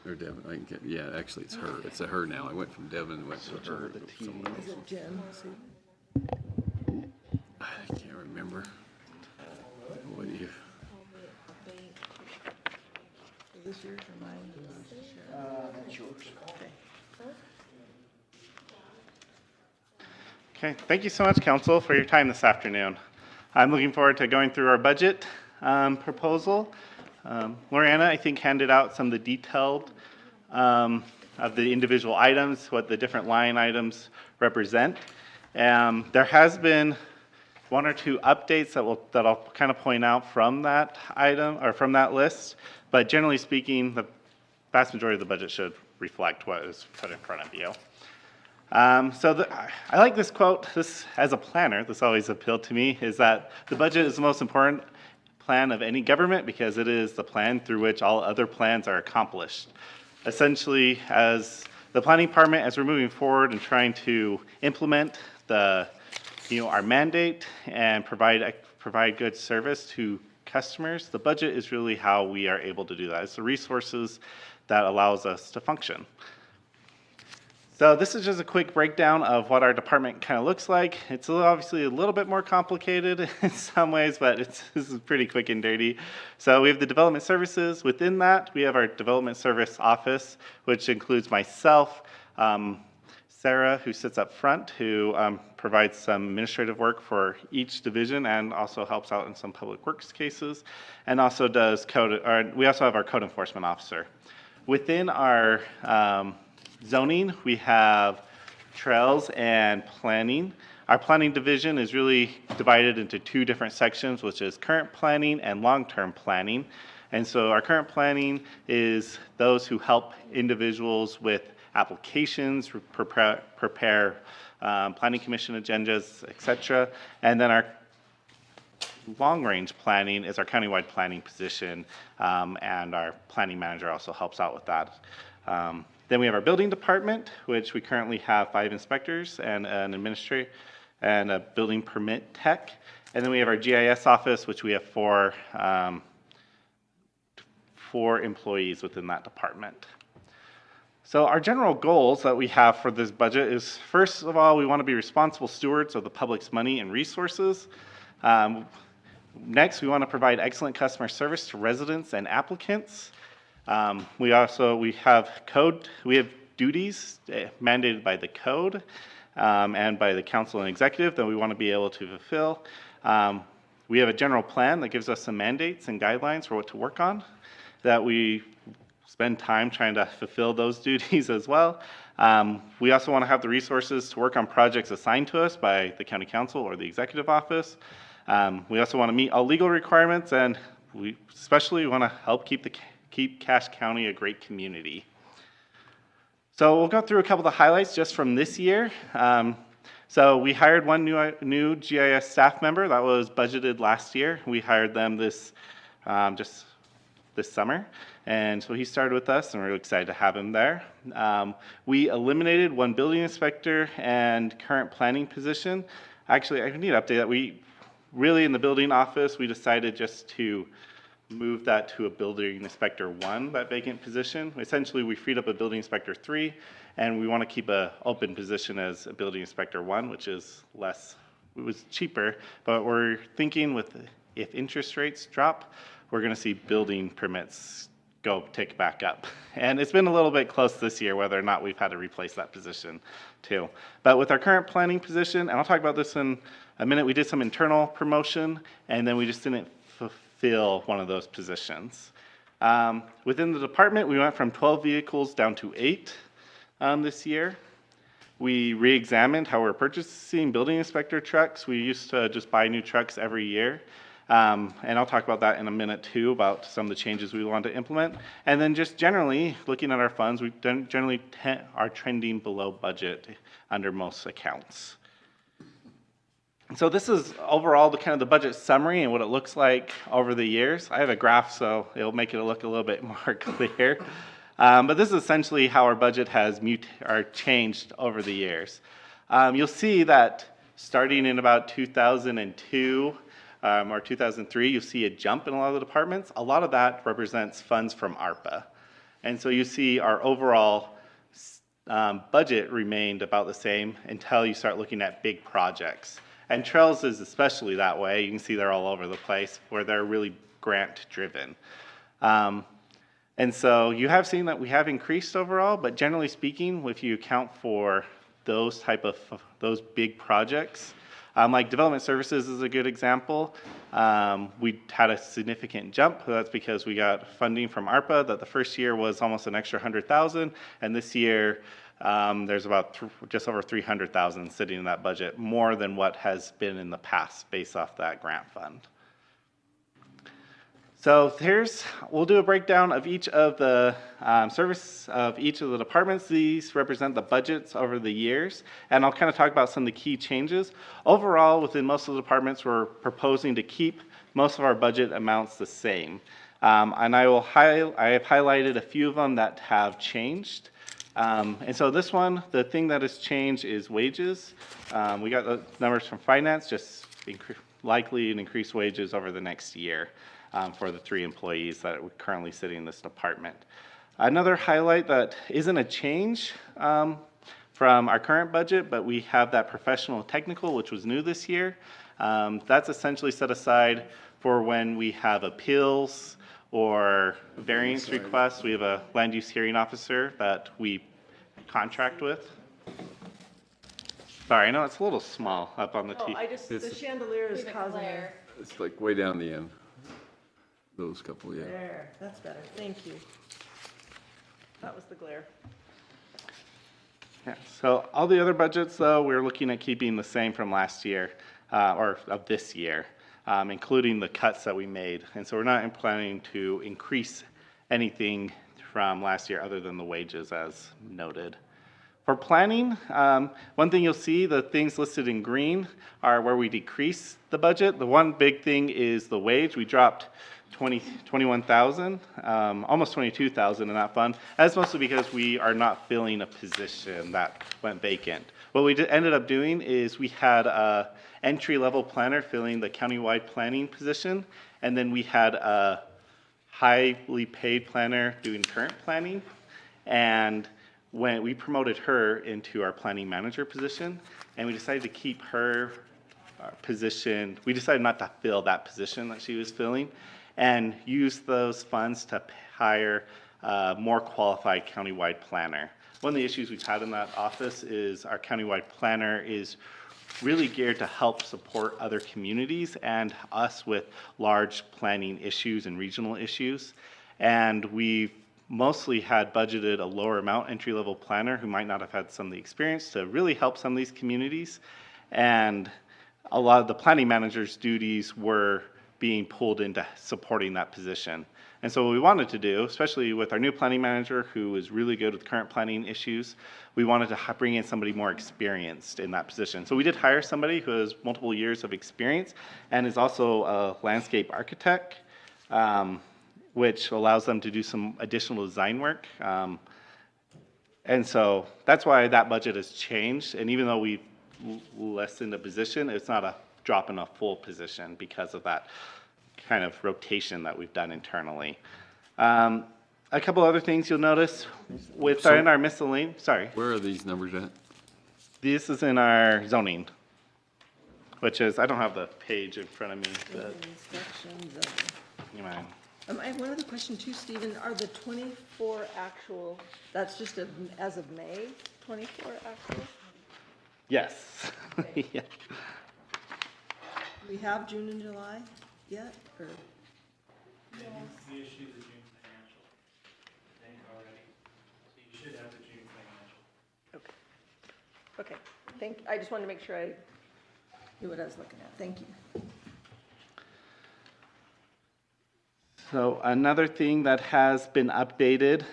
Or Devin, I can get, yeah, actually it's her. It's a her now. I went from Devin and went to her. the to someone TD. else. Is it Jen? I can't remember. What do you? Is this yours or mine? That's yours. Okay. Okay, thank you so much, Council, for your time this afternoon. I'm looking forward to going through our budget proposal. Loriana, I think, handed out some of the detailed of the individual items, what the different line items represent. There has been one or two updates that I'll kind of point out from that item or from that list, but generally speaking, the vast majority of the budget should reflect what is put in front of you. I like this quote. This, as a planner, this always appealed to me, is that the budget is the most important plan of any government because it is the plan through which all other plans are accomplished. Essentially, as the planning department, as we're moving forward and trying to implement our mandate and provide good service to customers, the budget is really how we are able to do that. It's the resources that allows us to function. So this is just a quick breakdown of what our department kind of looks like. It's obviously a little bit more complicated in some ways, but this is pretty quick and dirty. So we have the development services. Within that, we have our development service office, which includes myself, Sarah, who sits up front, who provides some administrative work for each division and also helps out in some public works cases, and also does we also have our code enforcement officer. Within our zoning, we have trails and planning. Our planning division is really divided into two different sections, which is current planning and long-term planning. And so our current planning is those who help individuals with applications, prepare planning commission agendas, etc. And then our long-range planning is our countywide planning position, and our planning manager also helps out with that. Then we have our building department, which we currently have 5 inspectors and an administrator and a building permit tech. And then we have our GIS office, which we have 4 employees within that department. So our general goals that we have for this budget is, first of all, we want to be responsible stewards of the public's money and resources. Next, we want to provide excellent customer service to residents and applicants. We have duties mandated by the code and by the council and executive that we want to be able to fulfill. We have a general plan that gives us some mandates and guidelines for what to work on, that we spend time trying to fulfill those duties as well. We also want to have the resources to work on projects assigned to us by the county council or the executive office. We also want to meet all legal requirements, and we especially want to help keep Cache County a great community. So we'll go through a couple of the highlights just from this year. So we hired one new GIS staff member that was budgeted last year. We hired them just this summer, and so he started with us, and we're really excited to have him there. We eliminated one building inspector and current planning position. Actually, I need to update that. We really, in the building office, we decided just to move that to a building inspector 1, that vacant position. Essentially, we freed up a building inspector 3, and we want to keep an open position as a building inspector 1, which is it was cheaper, but we're thinking if interest rates drop, we're going to see building permits tick back up. And it's been a little bit close this year whether or not we've had to replace that position too. But with our current planning position, and I'll talk about this in a minute, we did some internal promotion, and then we just didn't fulfill one of those positions. Within the department, we went from 12 vehicles down to 8 this year. We re-examined how we're purchasing building inspector trucks. We used to just buy new trucks every year. And I'll talk about that in a minute too, about some of the changes we want to implement. And then just generally, looking at our funds, we generally are trending below budget under most accounts. So this is overall the budget summary and what it looks like over the years. I have a graph, so it'll make it look a little bit more clear. But this is essentially how our budget has changed over the years. You'll see that starting in about 2002 or 2003, you'll see a jump in a lot of the departments. A lot of that represents funds from ARPA. And so you see our overall budget remained about the same until you start looking at big projects. And trails is especially that way. You can see they're all over the place where they're really grant driven. And so you have seen that we have increased overall, but generally speaking, if you account for those those big projects, like development services is a good example. We had a significant jump. That's because we got funding from ARPA that the first year was almost an extra 100,000, and this year there's about just over 300,000 sitting in that budget, more than what has been in the past based off that grant fund. So we'll do a breakdown of each of the service of each of the departments. These represent the budgets over the years, and I'll kind of talk about some of the key changes. Overall, within most of the departments, we're proposing to keep most of our budget amounts the same. And I have highlighted a few of them that have changed. And so this one, the thing that has changed is wages. We got the numbers from finance, just likely an increased wages over the next year. For the 3 employees that are currently sitting in this department. Another highlight that isn't a change from our current budget, but we have that professional technical, which was new this year. That's essentially set aside for when we have appeals or variance requests. We have a land use hearing officer that we contract with. Sorry, I know it's a little small up on the Oh, TV. the chandelier is Leave it causing. clear. It's like way down the end. Those couple, yeah. There, that's better, thank you. That was the glare. Yeah, so all the other budgets, though, we're looking at keeping the same from last year, or of this year, including the cuts that we made. And so we're not planning to increase anything from last year other than the wages as noted. For planning, one thing you'll see, the things listed in green are where we decrease the budget. The one big thing is the wage. We dropped 21,000, almost 22,000 in that fund. That's mostly because we are not filling a position that went vacant. What we ended up doing is we had a entry-level planner filling the countywide planning position, and then we had a highly paid planner doing current planning. And when we promoted her into our planning manager position, and we decided to keep her position, we decided not to fill that position that she was filling, and use those funds to hire a more qualified countywide planner. One of the issues we've had in that office is our countywide planner is really geared to help support other communities and us with large planning issues and regional issues. And we've mostly had budgeted a lower amount entry-level planner who might not have had some of the experience to really help some of these communities. And a lot of the planning manager's duties were being pulled into supporting that position. And so what we wanted to do, especially with our new planning manager who is really good with current planning issues, we wanted to bring in somebody more experienced in that position. So we did hire somebody who has multiple years of experience and is also a landscape architect, which allows them to do some additional design work. And so that's why that budget has changed. And even though we lessened a position, it's not a drop in a full position because of that kind of rotation that we've done internally. A couple other things you'll notice in our miscellaneous, sorry. Where are these numbers at? This is in our zoning, which is, I don't have the page in front of me, but Inspections of- you mind. I have one other question too, Stephen. Are the 24 actual, that's just as of May, 24 actual? Yes. Yeah. Do we have June and July yet, or? We issued the June financial, I think, already. So you should have the June financial. Okay, I just wanted to make sure I knew what I was looking at. Thank you. So another thing that has been updated,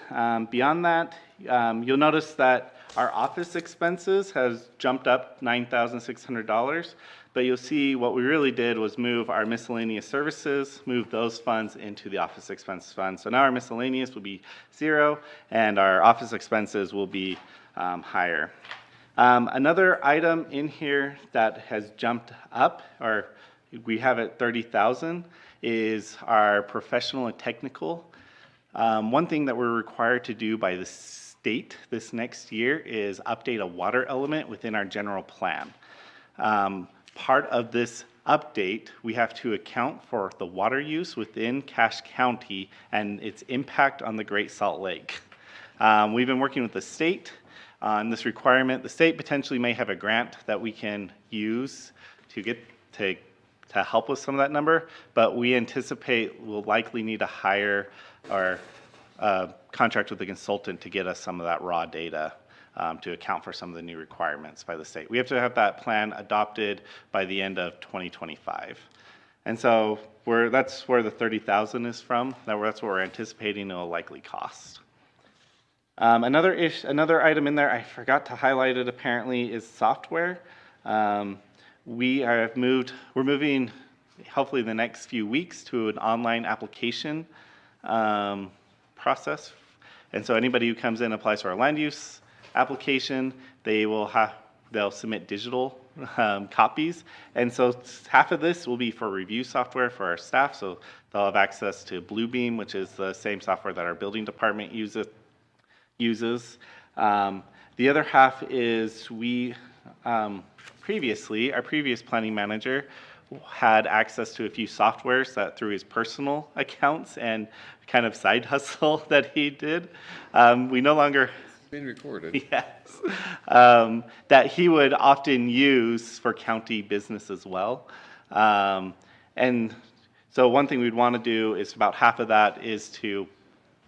beyond that, you'll notice that our office expenses has jumped up $9,600, but you'll see what we really did was move our miscellaneous services, move those funds into the office expense fund. So now our miscellaneous will be 0, and our office expenses will be higher. Another item in here that has jumped up, or we have at 30,000, is our professional and technical One thing that we're required to do by the state this next year is update a water element within our general plan. Part of this update, we have to account for the water use within Cache County and its impact on the Great Salt Lake. We've been working with the state on this requirement. The state potentially may have a grant that we can use to get to help with some of that number, but we anticipate we'll likely need to hire or contract with a consultant to get us some of that raw data to account for some of the new requirements by the state. We have to have that plan adopted by the end of 2025. And so that's where the 30,000 is from. That's what we're anticipating it will likely cost. Another item in there, I forgot to highlight it apparently, is software. We're moving hopefully the next few weeks to an online application process. And so anybody who comes in and applies for our land use application, they'll submit digital copies. And so half of this will be for review software for our staff. So they'll have access to Bluebeam, which is the same software that our building department uses. The other half is our previous planning manager had access to a few softwares that through his personal accounts and kind of side hustle that he did. We no longer Being recorded. yes, that he would often use for county business as well. And so one thing we'd want to do is about half of that is to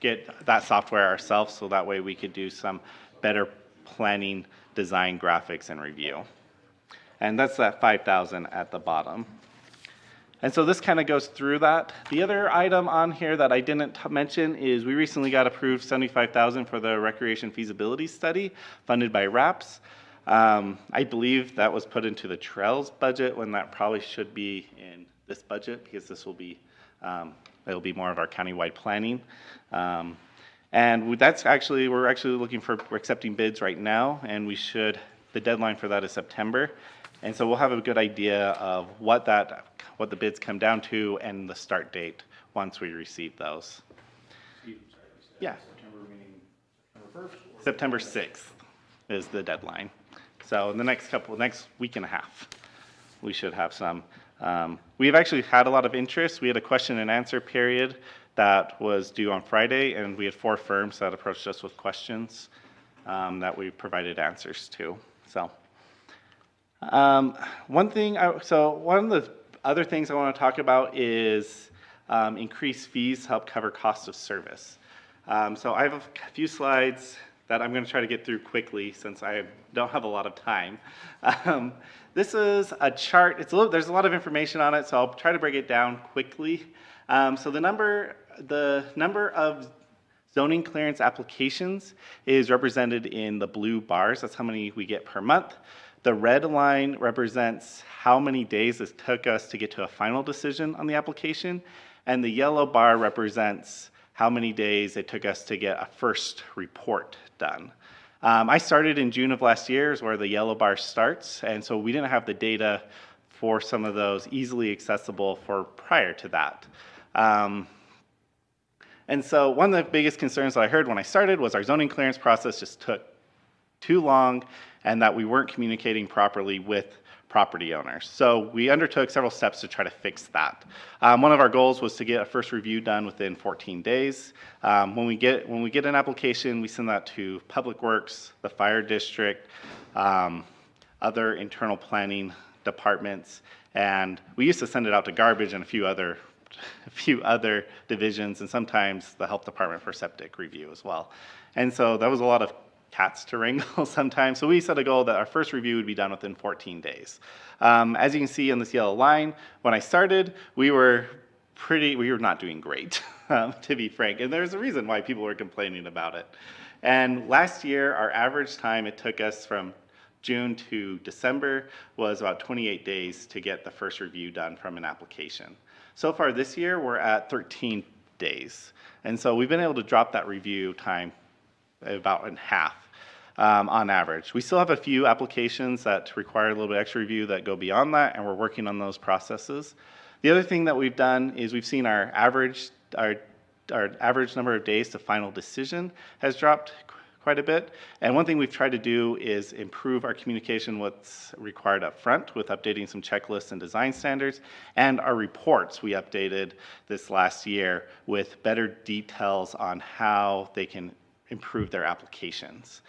get that software ourselves, so that way we could do some better planning, design, graphics, and review. And that's that 5,000 at the bottom. And so this kind of goes through that. The other item on here that I didn't mention is we recently got approved 75,000 for the recreation feasibility study funded by RAPS. I believe that was put into the trails budget when that probably should be in this budget, because this will be it'll be more of our countywide planning. And we're actually looking for, we're accepting bids right now, and the deadline for that is September. And so we'll have a good idea of what the bids come down to and the start date once we receive those. Yeah. September 6th is the deadline. So in the next week and a half, we should have some. We've actually had a lot of interest. We had a question and answer period that was due on Friday, and we had 4 firms that approached us with questions that we provided answers to. So one of the other things I want to talk about is increased fees to help cover cost of service. So I have a few slides that I'm going to try to get through quickly since I don't have a lot of time. This is a chart. There's a lot of information on it, so I'll try to break it down quickly. So the number of zoning clearance applications is represented in the blue bars. That's how many we get per month. The red line represents how many days it took us to get to a final decision on the application, and the yellow bar represents how many days it took us to get a first report done. I started in June of last year is where the yellow bar starts, and so we didn't have the data for some of those easily accessible for prior to that. And so one of the biggest concerns that I heard when I started was our zoning clearance process just took too long and that we weren't communicating properly with property owners. So we undertook several steps to try to fix that. One of our goals was to get a first review done within 14 days. When we get an application, we send that to Public Works, the fire district, other internal planning departments, and we used to send it out to garbage and a few other divisions, and sometimes the health department for septic review as well. And so that was a lot of cats to wrangle sometimes. So we set a goal that our first review would be done within 14 days. As you can see on this yellow line, when I started, we were not doing great, to be frank. And there's a reason why people were complaining about it. And last year, our average time it took us from June to December was about 28 days to get the first review done from an application. So far this year, we're at 13 days. And so we've been able to drop that review time about in half on average. We still have a few applications that require a little bit extra review that go beyond that, and we're working on those processes. The other thing that we've done is we've seen our our average number of days to final decision has dropped quite a bit. And one thing we've tried to do is improve our communication, what's required up front with updating some checklists and design standards, and our reports we updated this last year with better details on how they can improve their applications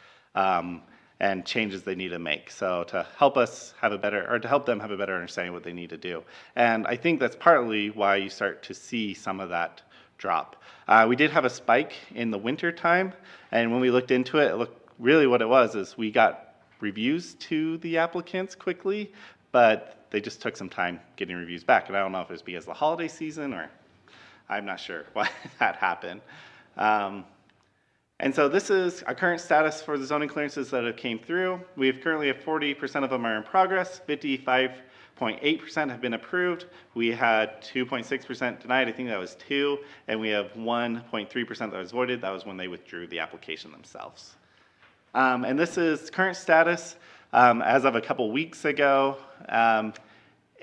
and changes they need to make. So to help us have a better, or to help them have a better understanding of what they need to do. And I think that's partly why you start to see some of that drop. We did have a spike in the winter time, and when we looked into it, really what it was is we got reviews to the applicants quickly, but they just took some time getting reviews back. And I don't know if it was because of the holiday season or I'm not sure why that happened. And so this is our current status for the zoning clearances that have came through. We have currently have 40% of them are in progress, 55.8% have been approved. We had 2.6% denied, I think that was 2, and we have 1.3% that was voided. That was when they withdrew the application themselves. And this is current status as of a couple weeks ago.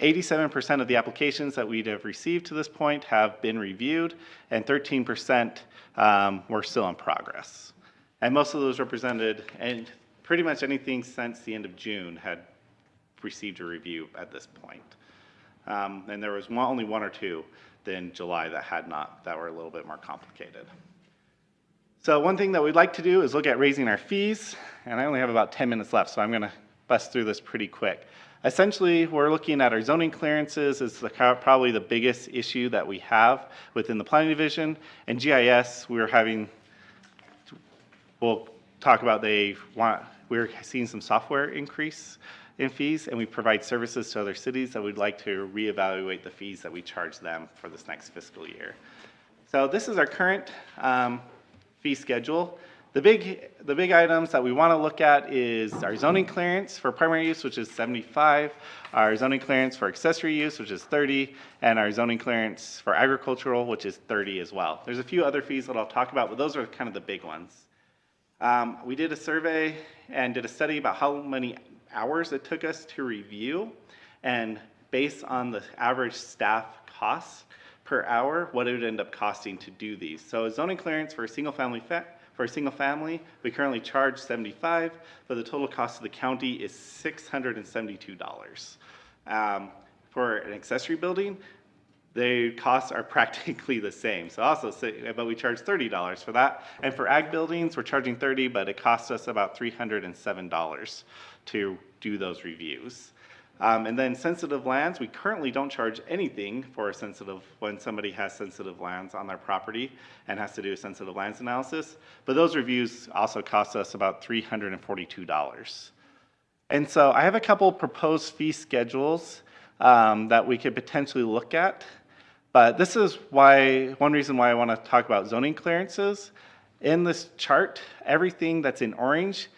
87% of the applications that we'd have received to this point have been reviewed, and 13% were still in progress. And most of those represented, and pretty much anything since the end of June had received a review at this point. And there was only one or two in July that had not, that were a little bit more complicated. So one thing that we'd like to do is look at raising our fees, and I only have about 10 minutes left, so I'm going to bust through this pretty quick. Essentially, we're looking at our zoning clearances as probably the biggest issue that we have within the planning division. And GIS, we'll talk about we're seeing some software increase in fees, and we provide services to other cities that we'd like to reevaluate the fees that we charge them for this next fiscal year. So this is our current fee schedule. The big items that we want to look at is our zoning clearance for primary use, which is 75, our zoning clearance for accessory use, which is 30, and our zoning clearance for agricultural, which is 30 as well. There's a few other fees that I'll talk about, but those are kind of the big ones. We did a survey and did a study about how many hours it took us to review, and based on the average staff costs per hour, what it would end up costing to do these. So a zoning clearance for a single family we currently charge $75, but the total cost of the county is $672. For an accessory building, the costs are practically the same. But we charge $30 for that. And for ag buildings, we're charging $30, but it costs us about $307 to do those reviews. And then sensitive lands, we currently don't charge anything for when somebody has sensitive lands on their property and has to do a sensitive lands analysis. But those reviews also cost us about $342. And so I have a couple proposed fee schedules that we could potentially look at. But this is one reason why I want to talk about zoning clearances. In this chart, everything that's in orange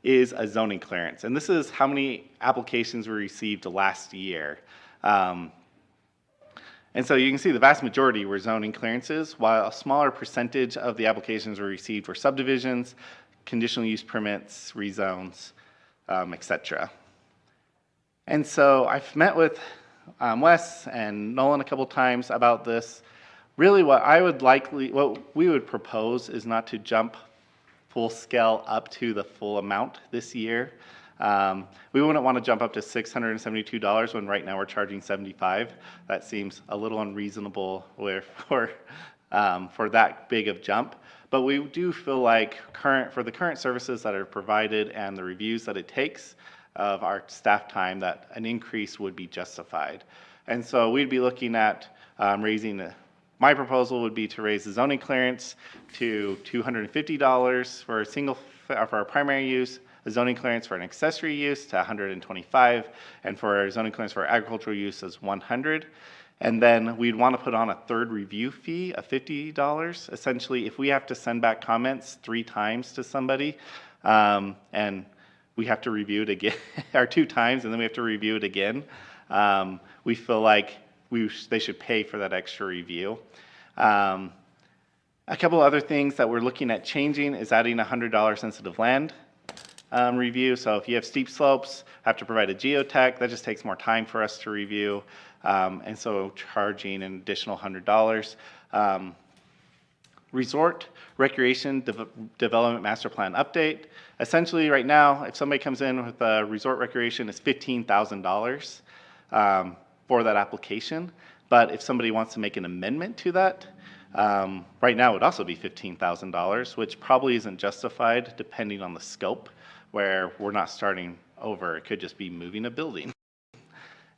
is a zoning clearance. And this is how many applications we received last year. And so you can see the vast majority were zoning clearances, while a smaller percentage of the applications we received were subdivisions, conditional use permits, rezones, etc. And so I've met with Wes and Nolan a couple times about this. Really what we would propose is not to jump full scale up to the full amount this year. We wouldn't want to jump up to $672 when right now we're charging $75. That seems a little unreasonable for that big of jump. But we do feel like for the current services that are provided and the reviews that it takes of our staff time, that an increase would be justified. And so we'd be looking at my proposal would be to raise the zoning clearance to $250 for our primary use, a zoning clearance for an accessory use to $125, and for our zoning clearance for agricultural use is $100. And then we'd want to put on a third review fee of $50. Essentially, if we have to send back comments 3 times to somebody, and we have to review it again, or 2 times, and then we have to review it again, we feel like they should pay for that extra review. A couple other things that we're looking at changing is adding a $100 sensitive land review. So if you have steep slopes, have to provide a geotech, that just takes more time for us to review. And so charging an additional $100. Resort Recreation Development Master Plan update. Essentially, right now, if somebody comes in with a resort recreation, it's $15,000 for that application. But if somebody wants to make an amendment to that, right now it would also be $15,000, which probably isn't justified depending on the scope, where we're not starting over. It could just be moving a building.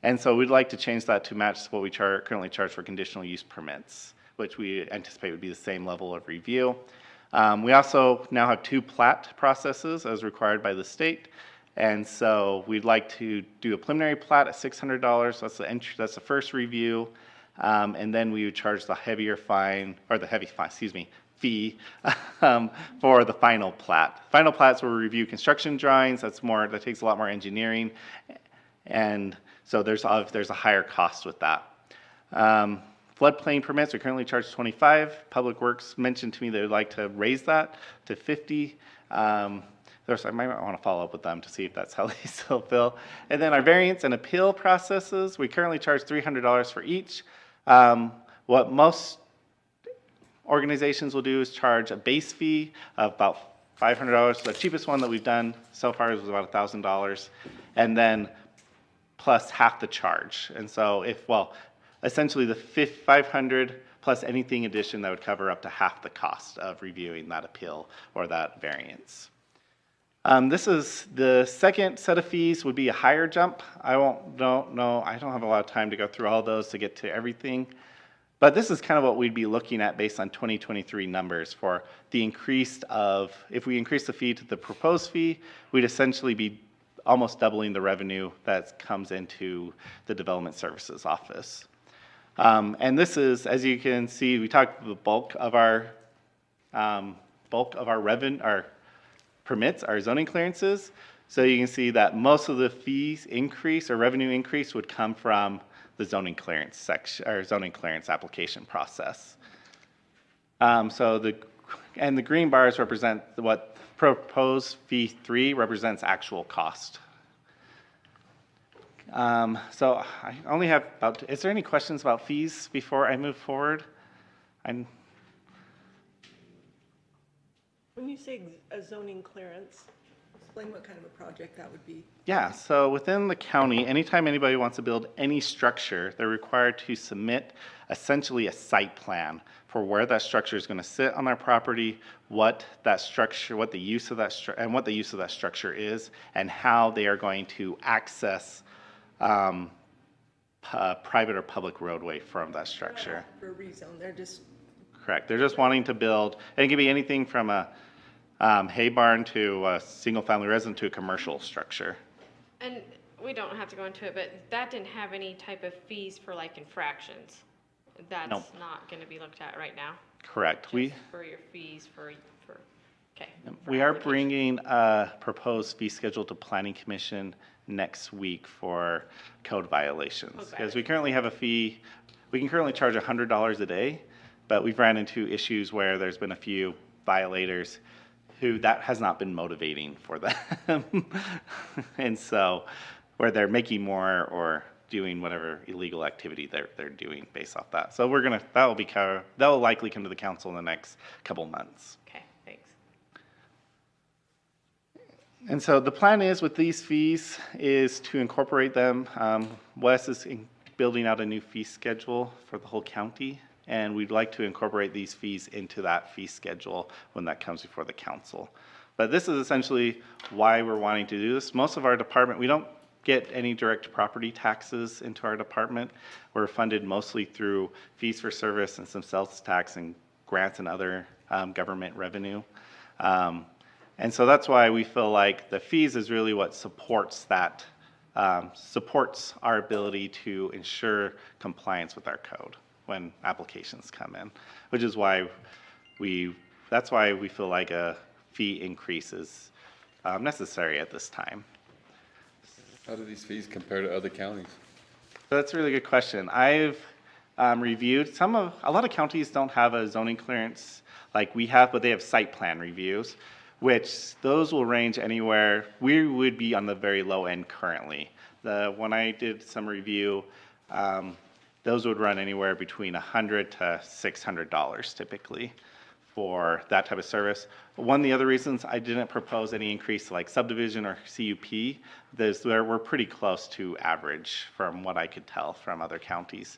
And so we'd like to change that to match what we currently charge for conditional use permits, which we anticipate would be the same level of review. We also now have 2 plat processes as required by the state. And so we'd like to do a preliminary plat at $600. That's the entry, that's the first review. And then we would charge the heavier fine, or the heavy fine, excuse me, fee for the final plat. Final plats will review construction drawings. That takes a lot more engineering. And so there's a higher cost with that. Floodplain permits, we currently charge $25. Public Works mentioned to me they would like to raise that to $50. I might want to follow up with them to see if that's how they still feel. And then our variance and appeal processes, we currently charge $300 for each. What most organizations will do is charge a base fee of about $500. The cheapest one that we've done so far was about $1,000, and then plus half the charge. And so essentially the $500 plus anything addition that would cover up to half the cost of reviewing that appeal or that variance. This is the second set of fees, would be a higher jump. I don't have a lot of time to go through all those to get to everything. But this is kind of what we'd be looking at based on 2023 numbers for the if we increase the fee to the proposed fee, we'd essentially be almost doubling the revenue that comes into the Development Services Office. And this is, as you can see, we talked the bulk of our revenue, our permits, our zoning clearances. So you can see that most of the fees increase or revenue increase would come from the zoning clearance section or zoning clearance application process. And the green bars represent what proposed fee 3 represents actual cost. So I only have is there any questions about fees before I move forward? When you say a zoning clearance, explain what kind of a project that would be. Yeah, so within the county, anytime anybody wants to build any structure, they're required to submit essentially a site plan for where that structure is going to sit on their property, what the use of that structure is, and how they are going to access private or public roadway from that structure. For a rezone, they're just. Correct. They're just wanting to build, and it can be anything from a hay barn to a single-family residence to a commercial structure. And we don't have to go into it, but that didn't have any type of fees for like infractions. That's Nope. not going to be looked at right now. Correct. Just for your fees for okay. We are bringing a proposed fee schedule to Planning Commission next week for code violations. Because we currently have a fee, we can currently charge $100 a day, but we've ran into issues where there's been a few violators who that has not been motivating for them. And so where they're making more or doing whatever illegal activity they're doing based off that. So that will likely come to the council in the next couple months. Okay, thanks. And so the plan is with these fees is to incorporate them. Wes is building out a new fee schedule for the whole county, and we'd like to incorporate these fees into that fee schedule when that comes before the council. But this is essentially why we're wanting to do this. Most of our department, we don't get any direct property taxes into our department. We're funded mostly through fees for service and some sales tax and grants and other government revenue. And so that's why we feel like the fees is really what supports that, supports our ability to ensure compliance with our code when applications come in, which is why that's why we feel like a fee increase is necessary at this time. How do these fees compare to other counties? So that's a really good question. I've reviewed a lot of counties don't have a zoning clearance like we have, but they have site plan reviews, which those will range anywhere. We would be on the very low end currently. When I did some review, those would run anywhere between $100 to $600 typically for that type of service. One of the other reasons I didn't propose any increase like subdivision or CUP, we're pretty close to average from what I could tell from other counties.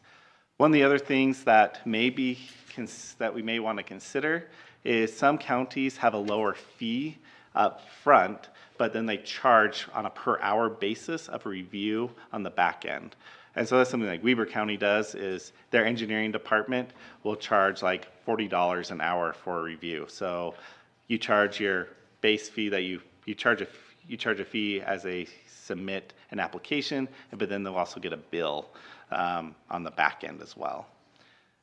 One of the other things that that we may want to consider is some counties have a lower fee up front, but then they charge on a per hour basis of review on the back end. And so that's something like Weber County does, is their engineering department will charge like $40 an hour for a review. So you charge your base fee that you charge a fee as they submit an application, but then they'll also get a bill on the back end as well.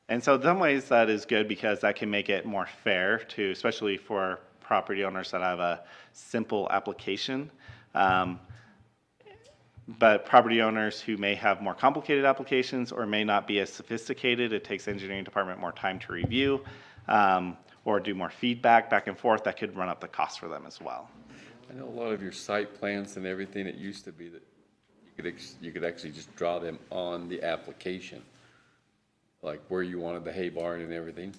And so in some ways that is good because that can make it more fair to, especially for property owners that have a simple application. But property owners who may have more complicated applications or may not be as sophisticated, it takes the engineering department more time to review or do more feedback back and forth, that could run up the cost for them as well. I know a lot of your site plans and everything, it used to be that you could actually just draw them on the application, like where you wanted the hay barn and everything.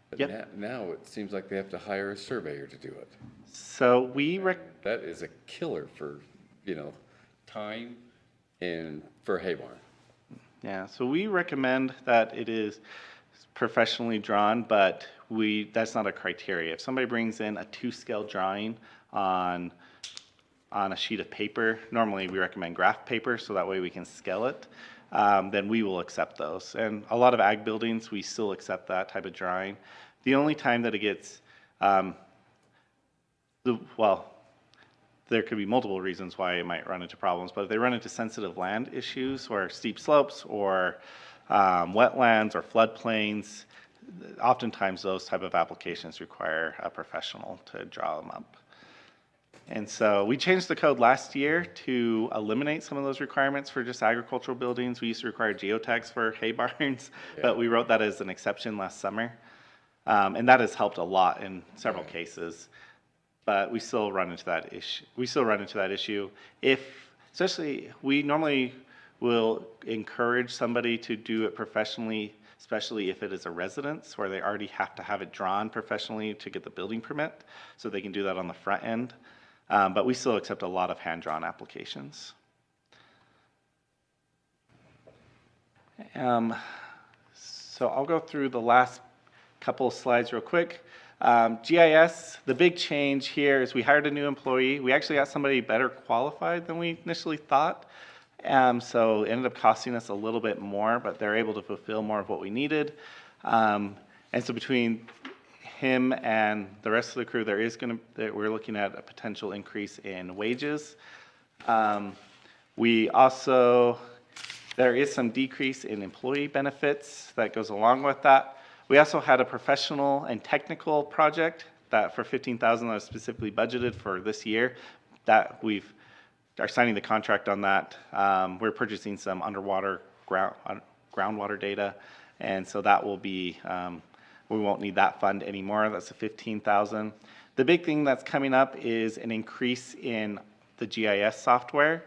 But Yep. now it seems like they have to hire a surveyor to do it. So That is a killer for, time and for a hay barn. so we recommend that it is professionally drawn, but that's not a criteria. If somebody brings in a 2-scale drawing on a sheet of paper, normally we recommend graph paper, so that way we can scale it, then we will accept those. And a lot of ag buildings, we still accept that type of drawing. The only time that it gets, there could be multiple reasons why it might run into problems, but if they run into sensitive land issues or steep slopes or wetlands or floodplains, oftentimes those type of applications require a professional to draw them up. And so we changed the code last year to eliminate some of those requirements for just agricultural buildings. We used to require geotags for hay barns, but we wrote that as an exception last summer. And that has helped a lot in several cases. But we still run into that issue. Especially, we normally will encourage somebody to do it professionally, especially if it is a residence where they already have to have it drawn professionally to get the building permit, so they can do that on the front end. But we still accept a lot of hand-drawn applications. So I'll go through the last couple of slides real quick. GIS, the big change here is we hired a new employee. We actually got somebody better qualified than we initially thought. So it ended up costing us a little bit more, but they're able to fulfill more of what we needed. And so between him and the rest of the crew, we're looking at a potential increase in wages. There is some decrease in employee benefits that goes along with that. We also had a professional and technical project that for $15,000 that was specifically budgeted for this year, that are signing the contract on that. We're purchasing some underwater groundwater data, and so that will be, we won't need that fund anymore. That's a $15,000. The big thing that's coming up is an increase in the GIS software.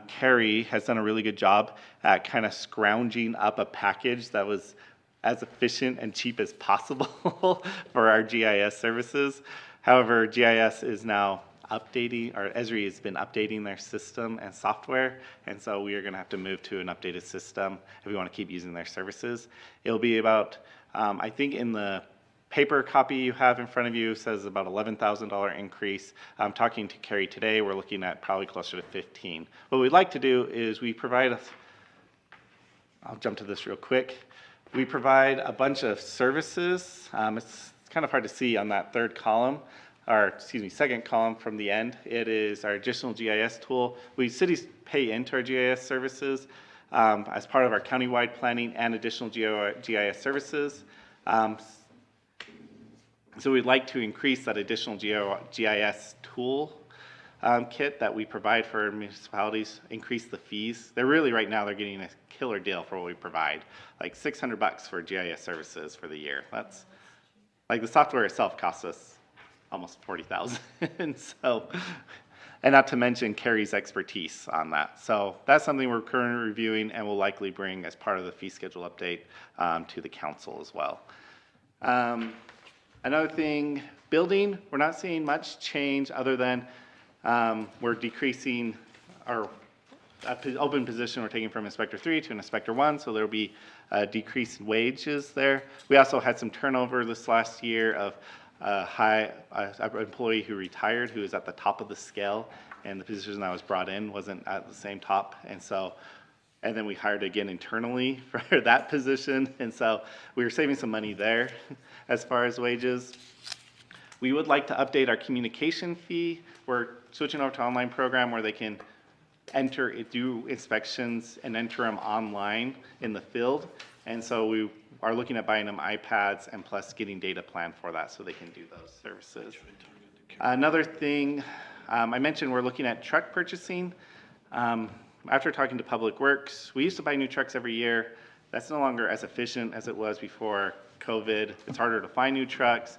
Carrie has done a really good job at kind of scrounging up a package that was as efficient and cheap as possible for our GIS services. However, GIS is now updating, or Esri has been updating their system and software, and so we are going to have to move to an updated system if we want to keep using their services. It'll be about, I think in the paper copy you have in front of you says about $11,000 increase. I'm talking to Carrie today, we're looking at probably closer to 15. What we'd like to do is I'll jump to this real quick. We provide a bunch of services. It's kind of hard to see on that second column from the end. It is our additional GIS tool. Cities pay into our GIS services as part of our countywide planning and additional GIS services. So we'd like to increase that additional GIS tool kit that we provide for municipalities, increase the fees. Right now they're getting a killer deal for what we provide, like $600 for GIS services for the year. That's like the software itself costs us almost $40,000. And not to mention Carrie's expertise on that. So that's something we're currently reviewing and will likely bring as part of the fee schedule update to the council as well. Another thing, building, we're not seeing much change other than we're decreasing our open position we're taking from Inspector 3 to an Inspector 1, so there'll be decreased wages there. We also had some turnover this last year of an employee who retired, who was at the top of the scale, and the position that was brought in wasn't at the same top, and then we hired again internally for that position, and so we were saving some money there as far as wages. We would like to update our communication fee. We're switching over to an online program where they can do inspections and enter them online in the field. And so we are looking at buying them iPads and plus getting data plan for that so they can do those services. Another thing, I mentioned we're looking at truck purchasing. After talking to Public Works, we used to buy new trucks every year. That's no longer as efficient as it was before COVID. It's harder to find new trucks.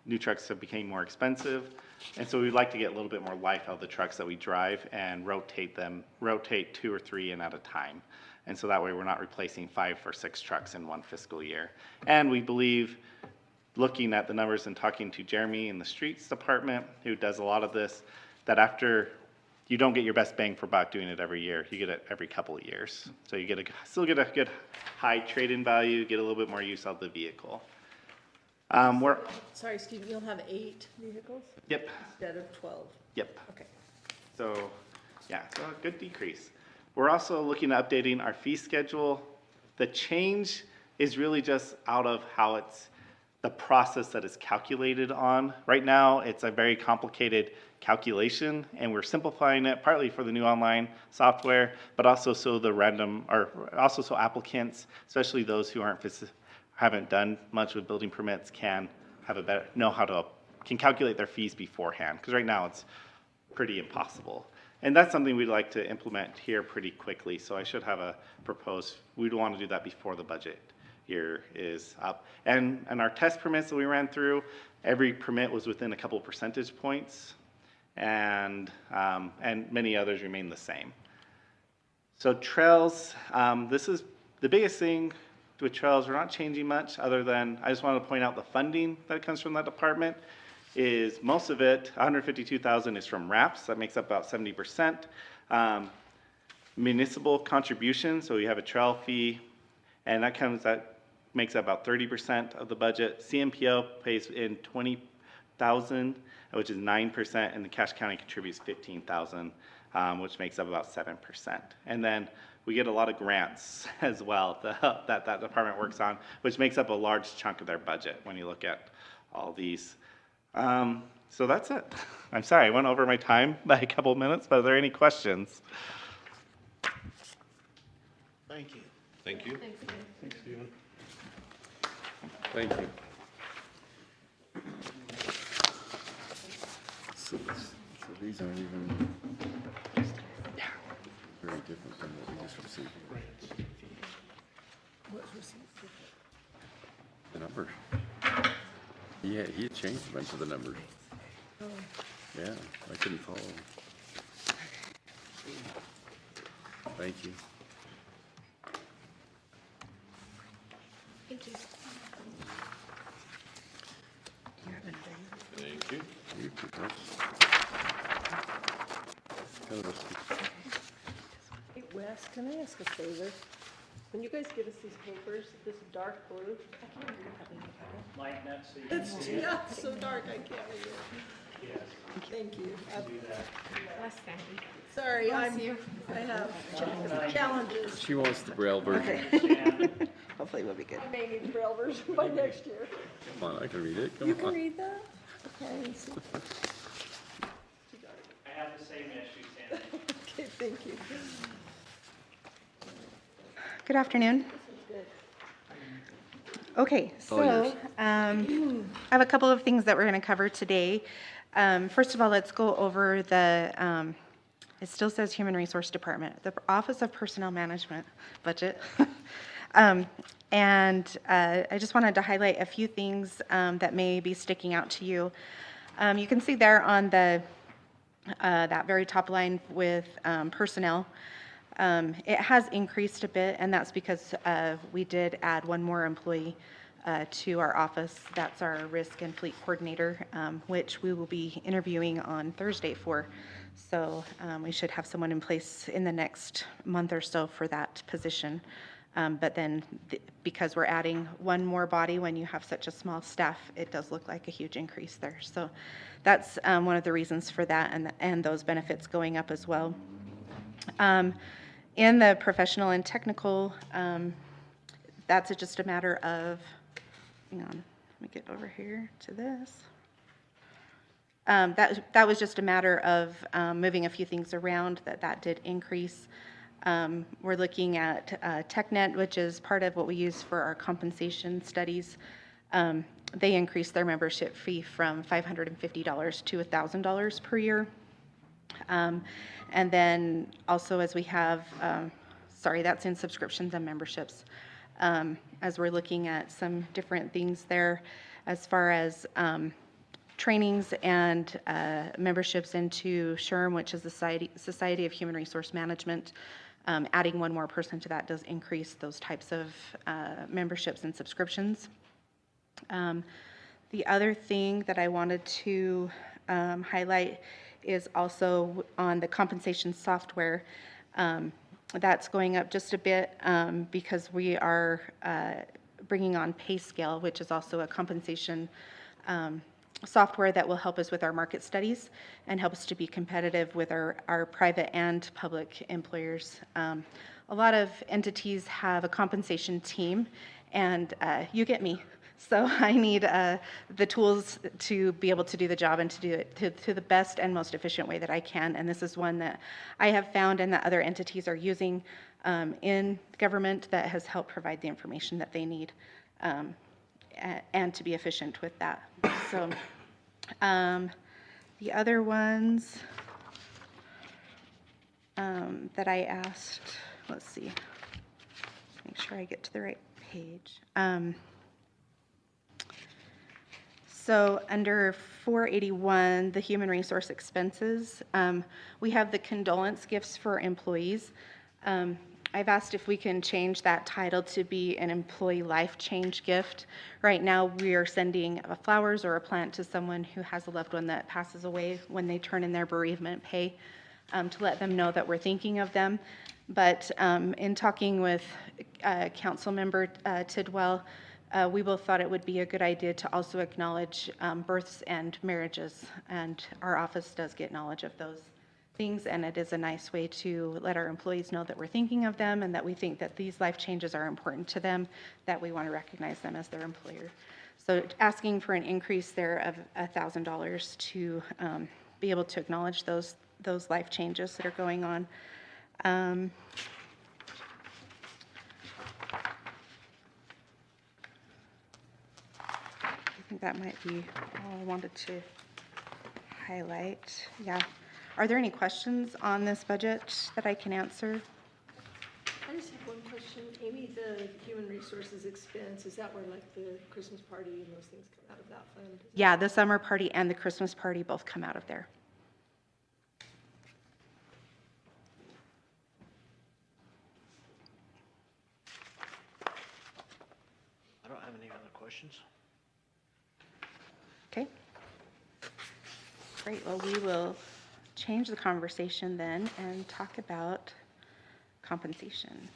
New trucks have become more expensive. And so we'd like to get a little bit more life out of the trucks that we drive and rotate 2 or 3 in at a time. And so that way we're not replacing 5 or 6 trucks in one fiscal year. And we believe, looking at the numbers and talking to Jeremy in the streets department, who does a lot of this, that after you don't get your best bang for buck doing it every year, you get it every couple of years. So you still get a good high trade-in value, get a little bit more use out of the vehicle. Sorry, Steve, you'll have 8 vehicles Yep, instead of 12. yep. Okay. So, yeah, so a good decrease. We're also looking at updating our fee schedule. The change is really just out of how it's the process that it's calculated on. Right now, it's a very complicated calculation, and we're simplifying it partly for the new online software, but also so so applicants, especially those who haven't done much with building permits, can calculate their fees beforehand, because right now it's pretty impossible. And that's something we'd like to implement here pretty quickly, so I should have a proposed, we'd want to do that before the budget year is up. And our test permits that we ran through, every permit was within a couple percentage points, and many others remain the same. So trails, this is the biggest thing with trails. We're not changing much other than, I just wanted to point out the funding that comes from that department is most of it, $152,000 is from RAPs, that makes up about 70%. Municipal contributions, so we have a trail fee, and that makes up about 30% of the budget. CMPO pays in $20,000, which is 9%, and the Cache County contributes $15,000, which makes up about 7%. And then we get a lot of grants as well that department works on, which makes up a large chunk of their budget when you look at all these. So that's it. I'm sorry, I went over my time by a couple minutes, but are there any questions? Thank you. Thank you. Thanks, Steve. Thank you. So these aren't even very different than what we just received. The numbers. Yeah, he had changed a bunch of the numbers. Yeah, I couldn't follow. Thank you. Thank you. Thank you. You too, thanks. Kind of a- Hey, Wes, can I ask a favor? When you guys give us these papers, this dark blue, I can't read it. Lighten up so you can It's, see it. yeah, it's so dark, I can't read it. Yes, Thank you. do that. Bless Sandy. Sorry, Bless you. I have challenges. She wants the Braille version. Stand. Hopefully we'll be good. I may need the Braille version by next year. Come on, I can read it. Come You on. can read that? Okay, let's see. I have the same issue, Sandy. Okay, thank you. Good afternoon. Good. Okay, All so yours. I have a couple of things that we're going to cover today. First of all, let's go over the, it still says Human Resource Department, the Office of Personnel Management budget. And I just wanted to highlight a few things that may be sticking out to you. You can see there on the that very top line with personnel. It has increased a bit, and that's because we did add one more employee to our office. That's our risk and fleet coordinator, which we will be interviewing on Thursday for. So we should have someone in place in the next month or so for that position. But then because we're adding one more body when you have such a small staff, it does look like a huge increase there. So that's one of the reasons for that, and those benefits going up as well. In the professional and technical, that's just a matter of, hang on, let me get over here to this. That was just a matter of moving a few things around, that did increase. We're looking at TechNet, which is part of what we use for our compensation studies. They increased their membership fee from $550 to $1,000 per year. And then also as we have, that's in subscriptions and memberships. As we're looking at some different things there as far as trainings and memberships into SHRM, which is the Society of Human Resource Management. Adding one more person to that does increase those types of memberships and subscriptions. The other thing that I wanted to highlight is also on the compensation software. That's going up just a bit because we are bringing on PayScale, which is also a compensation software that will help us with our market studies and help us to be competitive with our private and public employers. A lot of entities have a compensation team, and you get me. So I need the tools to be able to do the job and to do it to the best and most efficient way that I can. And this is one that I have found and that other entities are using in government that has helped provide the information that they need and to be efficient with that. So the other ones that I asked, let's see, make sure I get to the right page. So under 481, the human resource expenses, we have the condolence gifts for employees. I've asked if we can change that title to be an employee life change gift. Right now, we are sending flowers or a plant to someone who has a loved one that passes away when they turn in their bereavement pay to let them know that we're thinking of them. But in talking with Council Member Tidwell, we both thought it would be a good idea to also acknowledge births and marriages, and our office does get knowledge of those things, and it is a nice way to let our employees know that we're thinking of them and that we think that these life changes are important to them, that we want to recognize them as their employer. So asking for an increase there of $1,000 to be able to acknowledge those life changes that are going on. I think that might be all I wanted to highlight. Yeah. Are there any questions on this budget that I can answer? I just have one question. Amy, the human resources expense, is that where like the Christmas party and those things come out of that fund? Yeah, the summer party and the Christmas party both come out of there. I don't have any other questions. Okay. Great. Well, we will change the conversation then and talk about compensation.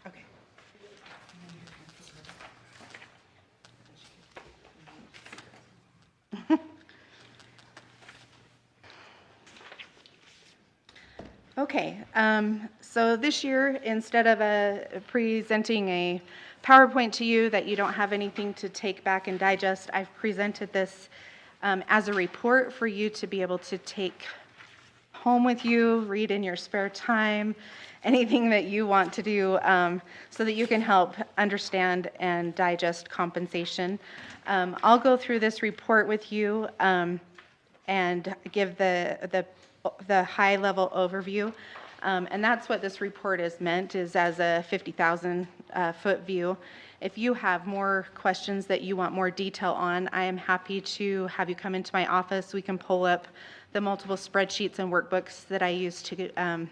Okay. Okay, so this year, instead of presenting a PowerPoint to you that you don't have anything to take back and digest, I've presented this as a report for you to be able to take home with you, read in your spare time, anything that you want to do so that you can help understand and digest compensation. I'll go through this report with you and give the high-level overview. And that's what this report is meant, is as a 50,000 foot view. If you have more questions that you want more detail on, I am happy to have you come into my office. We can pull up the multiple spreadsheets and workbooks that I use to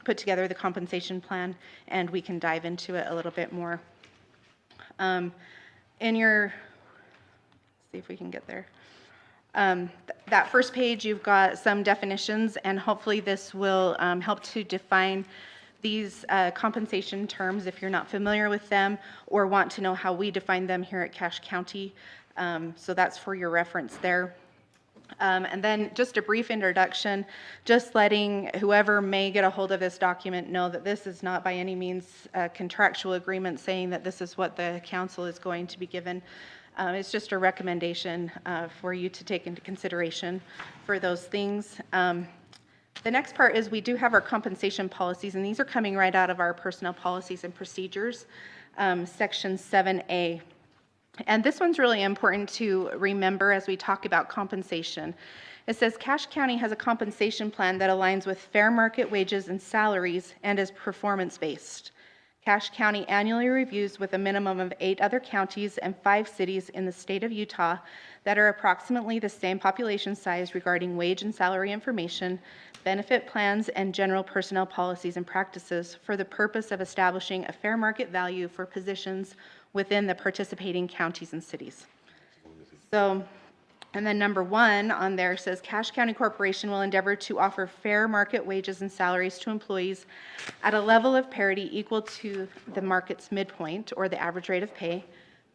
put together the compensation plan, and we can dive into it a little bit more. In your, let's see if we can get there. That first page, you've got some definitions, and hopefully this will help to define these compensation terms if you're not familiar with them or want to know how we define them here at Cache County. So that's for your reference there. And then just a brief introduction, just letting whoever may get a hold of this document know that this is not by any means a contractual agreement saying that this is what the council is going to be given. It's just a recommendation for you to take into consideration for those things. The next part is we do have our compensation policies, and these are coming right out of our personnel policies and procedures, section 7A. And this one's really important to remember as we talk about compensation. It says Cache County has a compensation plan that aligns with fair market wages and salaries and is performance-based. Cache County annually reviews with a minimum of 8 other counties and 5 cities in the state of Utah that are approximately the same population size regarding wage and salary information, benefit plans, and general personnel policies and practices for the purpose of establishing a fair market value for positions within the participating counties and cities. So, and then number 1 on there says Cache County Corporation will endeavor to offer fair market wages and salaries to employees at a level of parity equal to the market's midpoint or the average rate of pay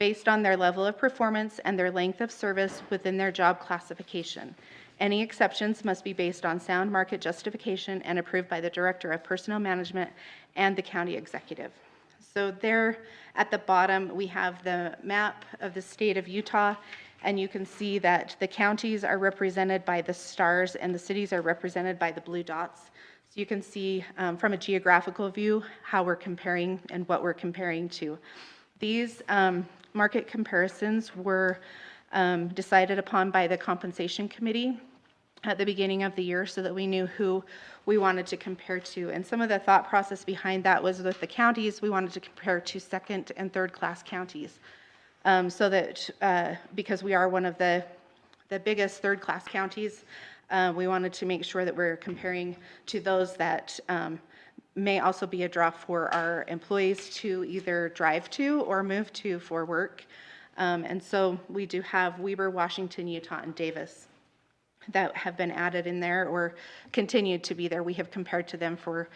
based on their level of performance and their length of service within their job classification. Any exceptions must be based on sound market justification and approved by the Director of Personnel Management and the county executive. So there at the bottom, we have the map of the state of Utah, and you can see that the counties are represented by the stars and the cities are represented by the blue dots. So you can see from a geographical view how we're comparing and what we're comparing to. These market comparisons were decided upon by the compensation committee at the beginning of the year so that we knew who we wanted to compare to. And some of the thought process behind that was with the counties, we wanted to compare to second and third class counties. So that because we are one of the biggest third class counties, we wanted to make sure that we're comparing to those that may also be a draw for our employees to either drive to or move to for work. And so we do have Weber, Washington, Utah, and Davis that have been added in there or continued to be there. We have compared to them for,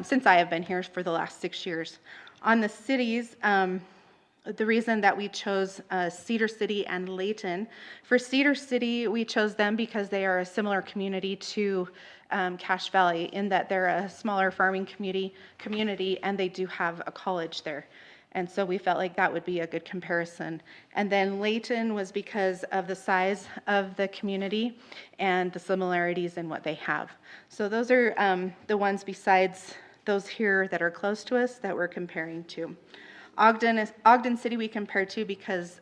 since I have been here for the last 6 years. On the cities, the reason that we chose Cedar City and Layton. For Cedar City, we chose them because they are a similar community to Cache Valley in that they're a smaller farming community and they do have a college there. And so we felt like that would be a good comparison. And then Layton was because of the size of the community and the similarities in what they have. So those are the ones besides those here that are close to us that we're comparing to. Ogden City we compared to because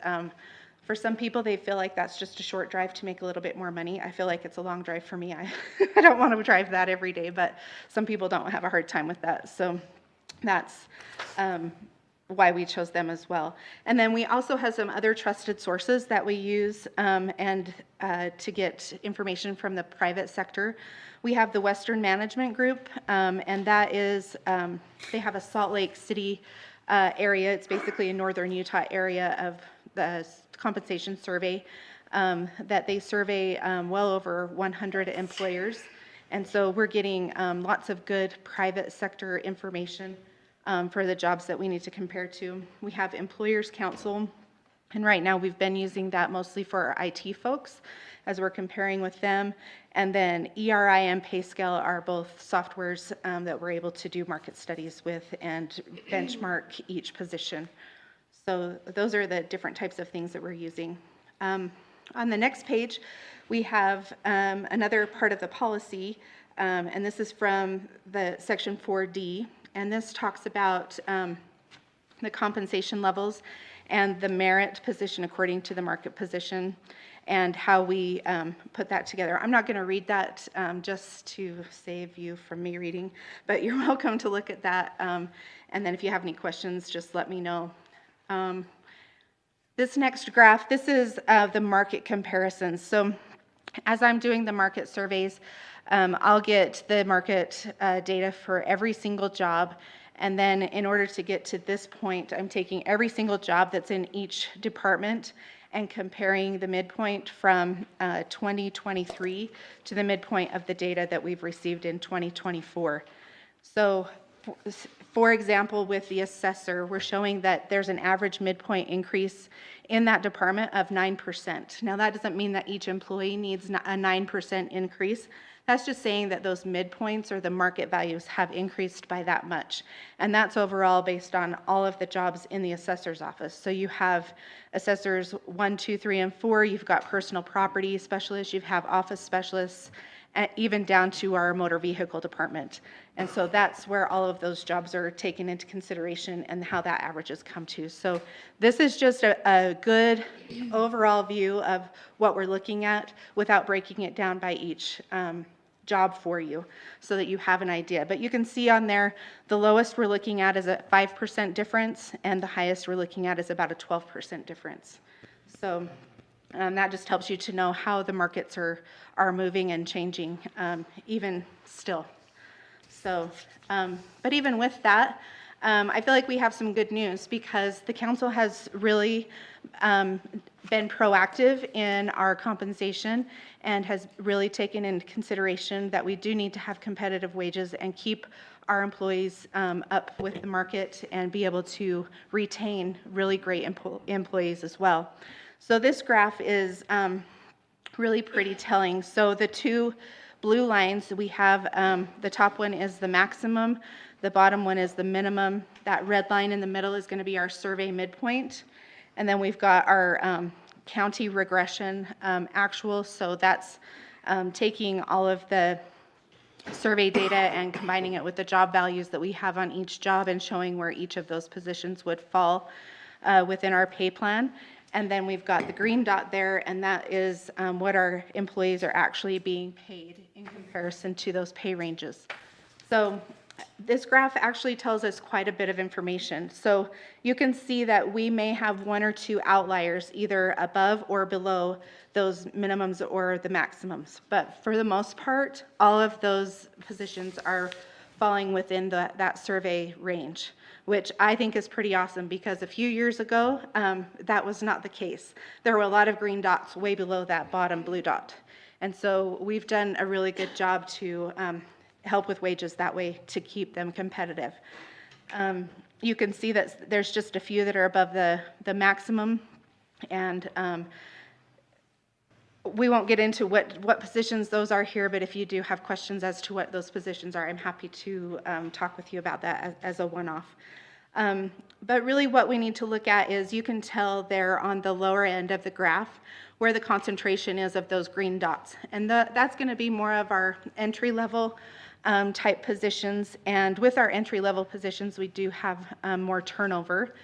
for some people they feel like that's just a short drive to make a little bit more money. I feel like it's a long drive for me. I don't want to drive that every day, but some people don't have a hard time with that. So that's why we chose them as well. And then we also have some other trusted sources that we use and to get information from the private sector. We have the Western Management Group, and that is, they have a Salt Lake City area. It's basically a northern Utah area of the compensation survey that they survey well over 100 employers. And so we're getting lots of good private sector information for the jobs that we need to compare to. We have Employers Council, and right now we've been using that mostly for our IT folks as we're comparing with them. And then ERI and PayScale are both softwares that we're able to do market studies with and benchmark each position. So those are the different types of things that we're using. On the next page, we have another part of the policy, and this is from the section 4D. And this talks about the compensation levels and the merit position according to the market position. and how we put that together. I'm not going to read that just to save you from me reading, but you're welcome to look at that. And then if you have any questions, just let me know. This next graph, this is the market comparisons. So as I'm doing the market surveys, I'll get the market data for every single job. And then in order to get to this point, I'm taking every single job that's in each department and comparing the midpoint from 2023 to the midpoint of the data that we've received in 2024. So for example, with the assessor, we're showing that there's an average midpoint increase in that department of 9%. Now, that doesn't mean that each employee needs a 9% increase. That's just saying that those midpoints or the market values have increased by that much. And that's overall based on all of the jobs in the assessor's office. So you have assessors 1, 2, 3, and 4. You've got personal property specialists. You have office specialists, and even down to our motor vehicle department. And so that's where all of those jobs are taken into consideration and how that average has come to. So this is just a good overall view of what we're looking at without breaking it down by each job for you so that you have an idea. But you can see on there, the lowest we're looking at is a 5% difference, and the highest we're looking at is about a 12% difference. So that just helps you to know how the markets are moving and changing, even still. So, but even with that, I feel like we have some good news because the council has really been proactive in our compensation and has really taken into consideration that we do need to have competitive wages and keep our employees up with the market and be able to retain really great employees as well. So this graph is really pretty telling. So the two blue lines, we have the top one is the maximum, the bottom one is the minimum. That red line in the middle is going to be our survey midpoint. And then we've got our county regression actual. So that's taking all of the survey data and combining it with the job values that we have on each job and showing where each of those positions would fall within our pay plan. And then we've got the green dot there, and that is what our employees are actually being paid in comparison to those pay ranges. So this graph actually tells us quite a bit of information. So you can see that we may have one or two outliers, either above or below those minimums or the maximums. But for the most part, all of those positions are falling within that survey range, which I think is pretty awesome because a few years ago, that was not the case. There were a lot of green dots way below that bottom blue dot. And so we've done a really good job to help with wages that way to keep them competitive. You can see that there's just a few that are above the maximum, and we won't get into what positions those are here, but if you do have questions as to what those positions are, I'm happy to talk with you about that as a one-off. But really what we need to look at is you can tell there on the lower end of the graph where the concentration is of those green dots. And that's going to be more of our entry-level type positions. And with our entry-level positions, we do have more turnover.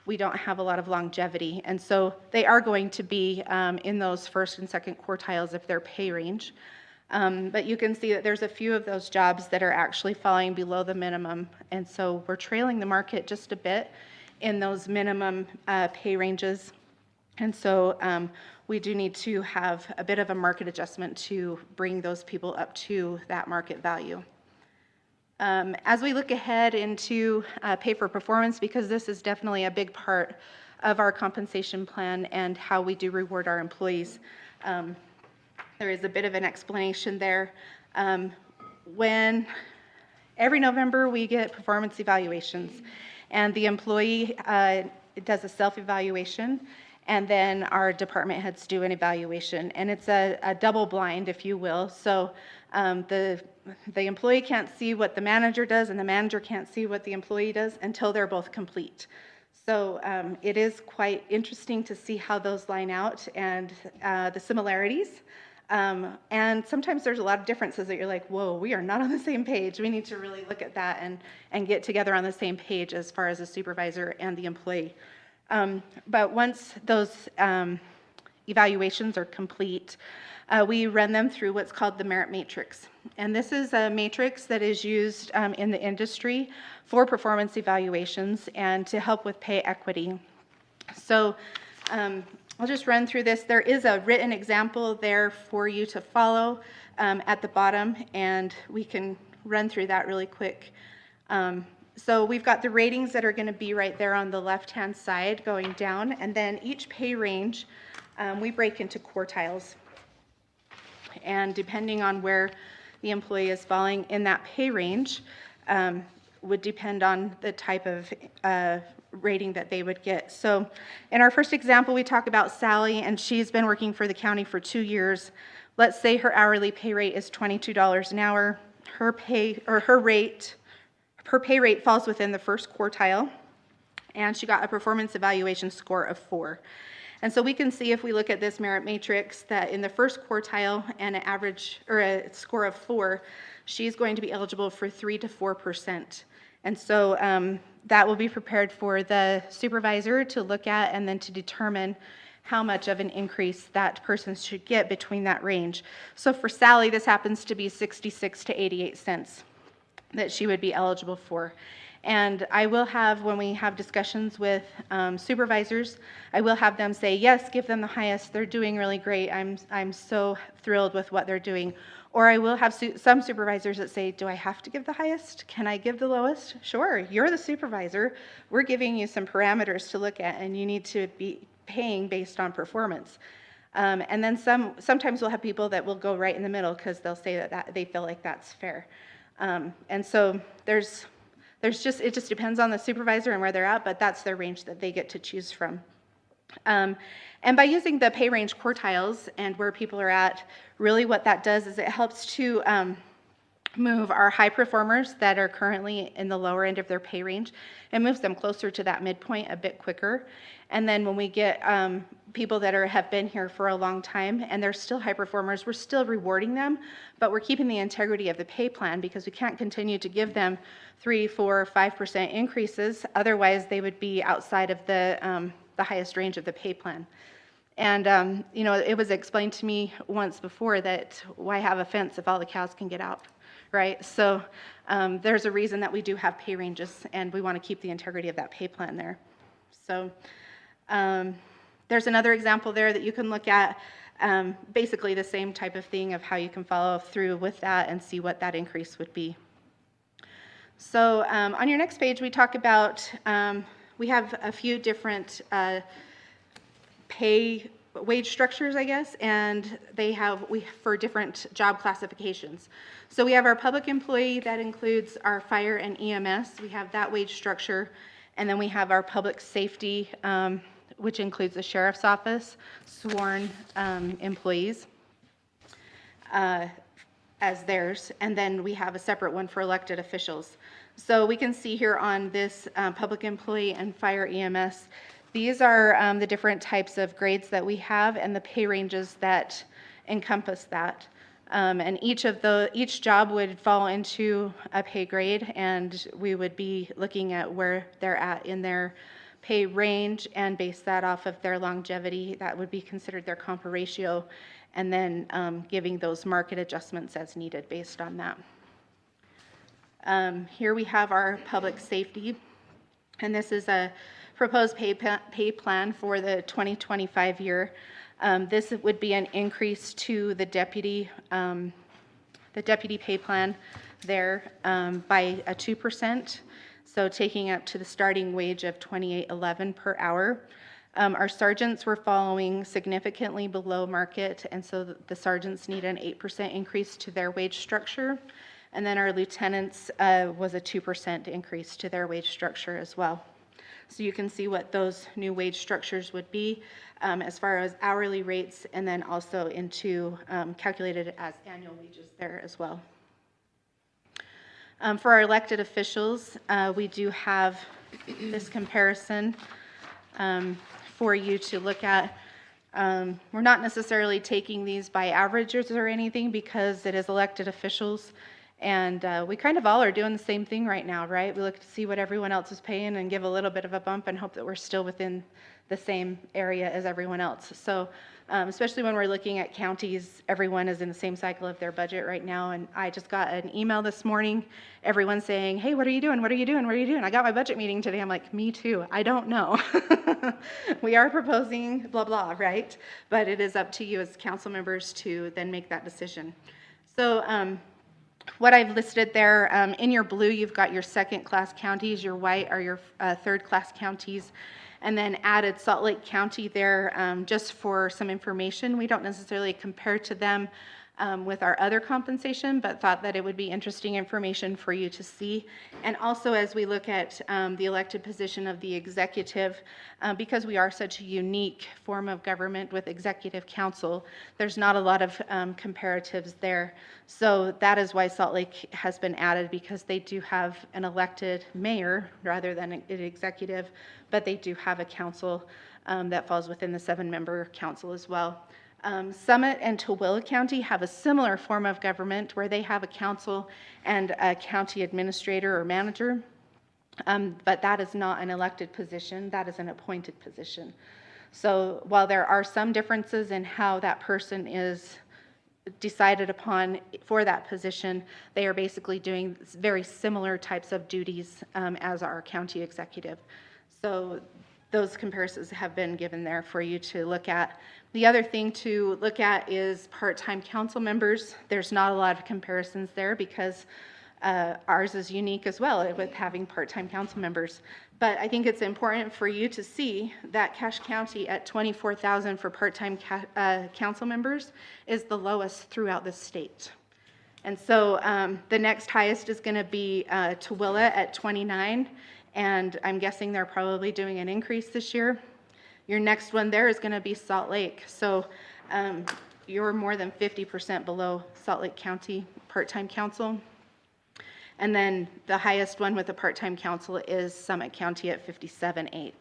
We don't have a lot of longevity. And so they are going to be in those first and second quartiles of their pay range. But you can see that there's a few of those jobs that are actually falling below the minimum. And so we're trailing the market just a bit in those minimum pay ranges. And so we do need to have a bit of a market adjustment to bring those people up to that market value. As we look ahead into pay for performance, because this is definitely a big part of our compensation plan and how we do reward our employees, there is a bit of an explanation there. When every November we get performance evaluations, and the employee does a self-evaluation, and then our department heads do an evaluation, and it's a double blind, if you will. So the employee can't see what the manager does, and the manager can't see what the employee does until they're both complete. So it is quite interesting to see how those line out and the similarities. And sometimes there's a lot of differences that you're like, whoa, we are not on the same page. We need to really look at that and get together on the same page as far as the supervisor and the employee. But once those evaluations are complete, we run them through what's called the merit matrix. And this is a matrix that is used in the industry for performance evaluations and to help with pay equity. So I'll just run through this. There is a written example there for you to follow at the bottom, and we can run through that really quick. So we've got the ratings that are going to be right there on the left-hand side going down, and then each pay range we break into quartiles. And depending on where the employee is falling in that pay range would depend on the type of rating that they would get. So in our first example, we talk about Sally, and she's been working for the county for 2 years. Let's say her hourly pay rate is $22 an hour. Her pay rate falls within the first quartile, and she got a performance evaluation score of 4. And so we can see, if we look at this merit matrix, that in the first quartile and an average or a score of 4, she's going to be eligible for 3 to 4%. And so that will be prepared for the supervisor to look at and then to determine how much of an increase that person should get between that range. So for Sally, this happens to be 66 to 88 cents that she would be eligible for. And I will have, when we have discussions with supervisors, I will have them say, yes, give them the highest. They're doing really great. I'm so thrilled with what they're doing. Or I will have some supervisors that say, do I have to give the highest? Can I give the lowest? Sure, you're the supervisor. We're giving you some parameters to look at, and you need to be paying based on performance. And then sometimes we'll have people that will go right in the middle because they'll say that they feel like that's fair. And so it just depends on the supervisor and where they're at, but that's their range that they get to choose from. And by using the pay range quartiles and where people are at, really what that does is it helps to move our high performers that are currently in the lower end of their pay range and moves them closer to that midpoint a bit quicker. And then when we get people that have been here for a long time and they're still high performers, we're still rewarding them, but we're keeping the integrity of the pay plan because we can't continue to give them 3, 4, 5% increases. Otherwise, they would be outside of the highest range of the pay plan. And, it was explained to me once before that why have a fence if all the cows can get out, right? So there's a reason that we do have pay ranges, and we want to keep the integrity of that pay plan there. So there's another example there that you can look at, basically the same type of thing of how you can follow through with that and see what that increase would be. So on your next page, we talk about, we have a few different wage structures, I guess, and for different job classifications. So we have our public employee, that includes our fire and EMS. We have that wage structure, and then we have our public safety, which includes the sheriff's office, sworn employees as theirs, and then we have a separate one for elected officials. So we can see here on this public employee and fire EMS, these are the different types of grades that we have and the pay ranges that encompass that. And each job would fall into a pay grade, and we would be looking at where they're at in their pay range and base that off of their longevity. That would be considered their comp ratio, and then giving those market adjustments as needed based on that. Here we have our public safety, and this is a proposed pay plan for the 2025 year. This would be an increase to the deputy pay plan there by a 2%, so taking up to the starting wage of $28.11 per hour. Our sergeants were following significantly below market, and so the sergeants need an 8% increase to their wage structure. And then our lieutenants was a 2% increase to their wage structure as well. So you can see what those new wage structures would be as far as hourly rates, and then also into calculated as annual wages there as well. For our elected officials, we do have this comparison for you to look at. We're not necessarily taking these by averages or anything because it is elected officials, And we kind of all are doing the same thing right now, right? We look to see what everyone else is paying and give a little bit of a bump and hope that we're still within the same area as everyone else. So especially when we're looking at counties, everyone is in the same cycle of their budget right now. And I just got an email this morning, everyone saying, hey, what are you doing? What are you doing? What are you doing? I got my budget meeting today. I'm like, me too. I don't know. We are proposing blah, blah, right? But it is up to you as council members to then make that decision. So what I've listed there, in your blue, you've got your second-class counties, your white are your third-class counties, and then added Salt Lake County there just for some information. We don't necessarily compare to them with our other compensation, but thought that it would be interesting information for you to see. And also as we look at the elected position of the executive, because we are such a unique form of government with executive council, there's not a lot of comparatives there. So that is why Salt Lake has been added, because they do have an elected mayor rather than an executive, but they do have a council that falls within the 7-member council as well. Summit and Tooele County have a similar form of government where they have a council and a county administrator or manager, but that is not an elected position, that is an appointed position. So while there are some differences in how that person is decided upon for that position, they are basically doing very similar types of duties as our county executive. So those comparisons have been given there for you to look at. The other thing to look at is part-time council members. There's not a lot of comparisons there because ours is unique as well with having part-time council members. But I think it's important for you to see that Cache County at $24,000 for part-time council members is the lowest throughout the state. And so the next highest is going to be Tooele at $29,000. And I'm guessing they're probably doing an increase this year. Your next one there is going to be Salt Lake. So you're more than 50% below Salt Lake County part-time council. And then the highest one with the part-time council is Summit County at $57,800.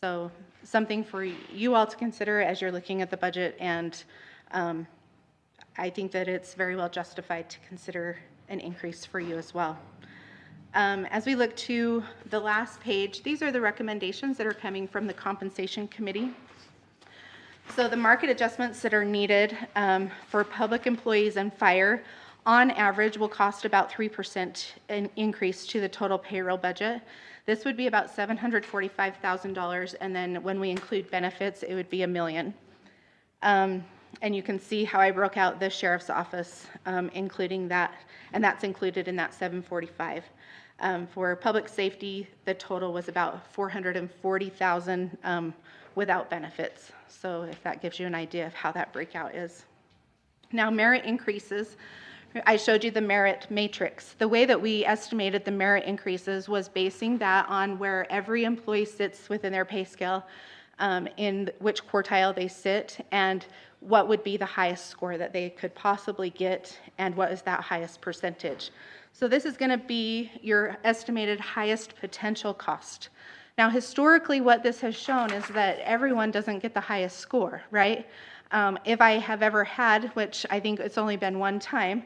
So something for you all to consider as you're looking at the budget. And I think that it's very well justified to consider an increase for you as well. As we look to the last page, these are the recommendations that are coming from the compensation committee. So the market adjustments that are needed for public employees and fire on average will cost about 3% an increase to the total payroll budget. This would be about $745,000, and then when we include benefits, it would be $1 million. And you can see how I broke out the sheriff's office, including that, and that's included in that $745,000. For public safety, the total was about $440,000 without benefits. So if that gives you an idea of how that breakout is. Now, merit increases. I showed you the merit matrix. The way that we estimated the merit increases was basing that on where every employee sits within their pay scale, in which quartile they sit, and what would be the highest score that they could possibly get, and what is that highest percentage. So this is going to be your estimated highest potential cost. Now, historically, what this has shown is that everyone doesn't get the highest score, right? If I have ever had, which I think it's only been one time,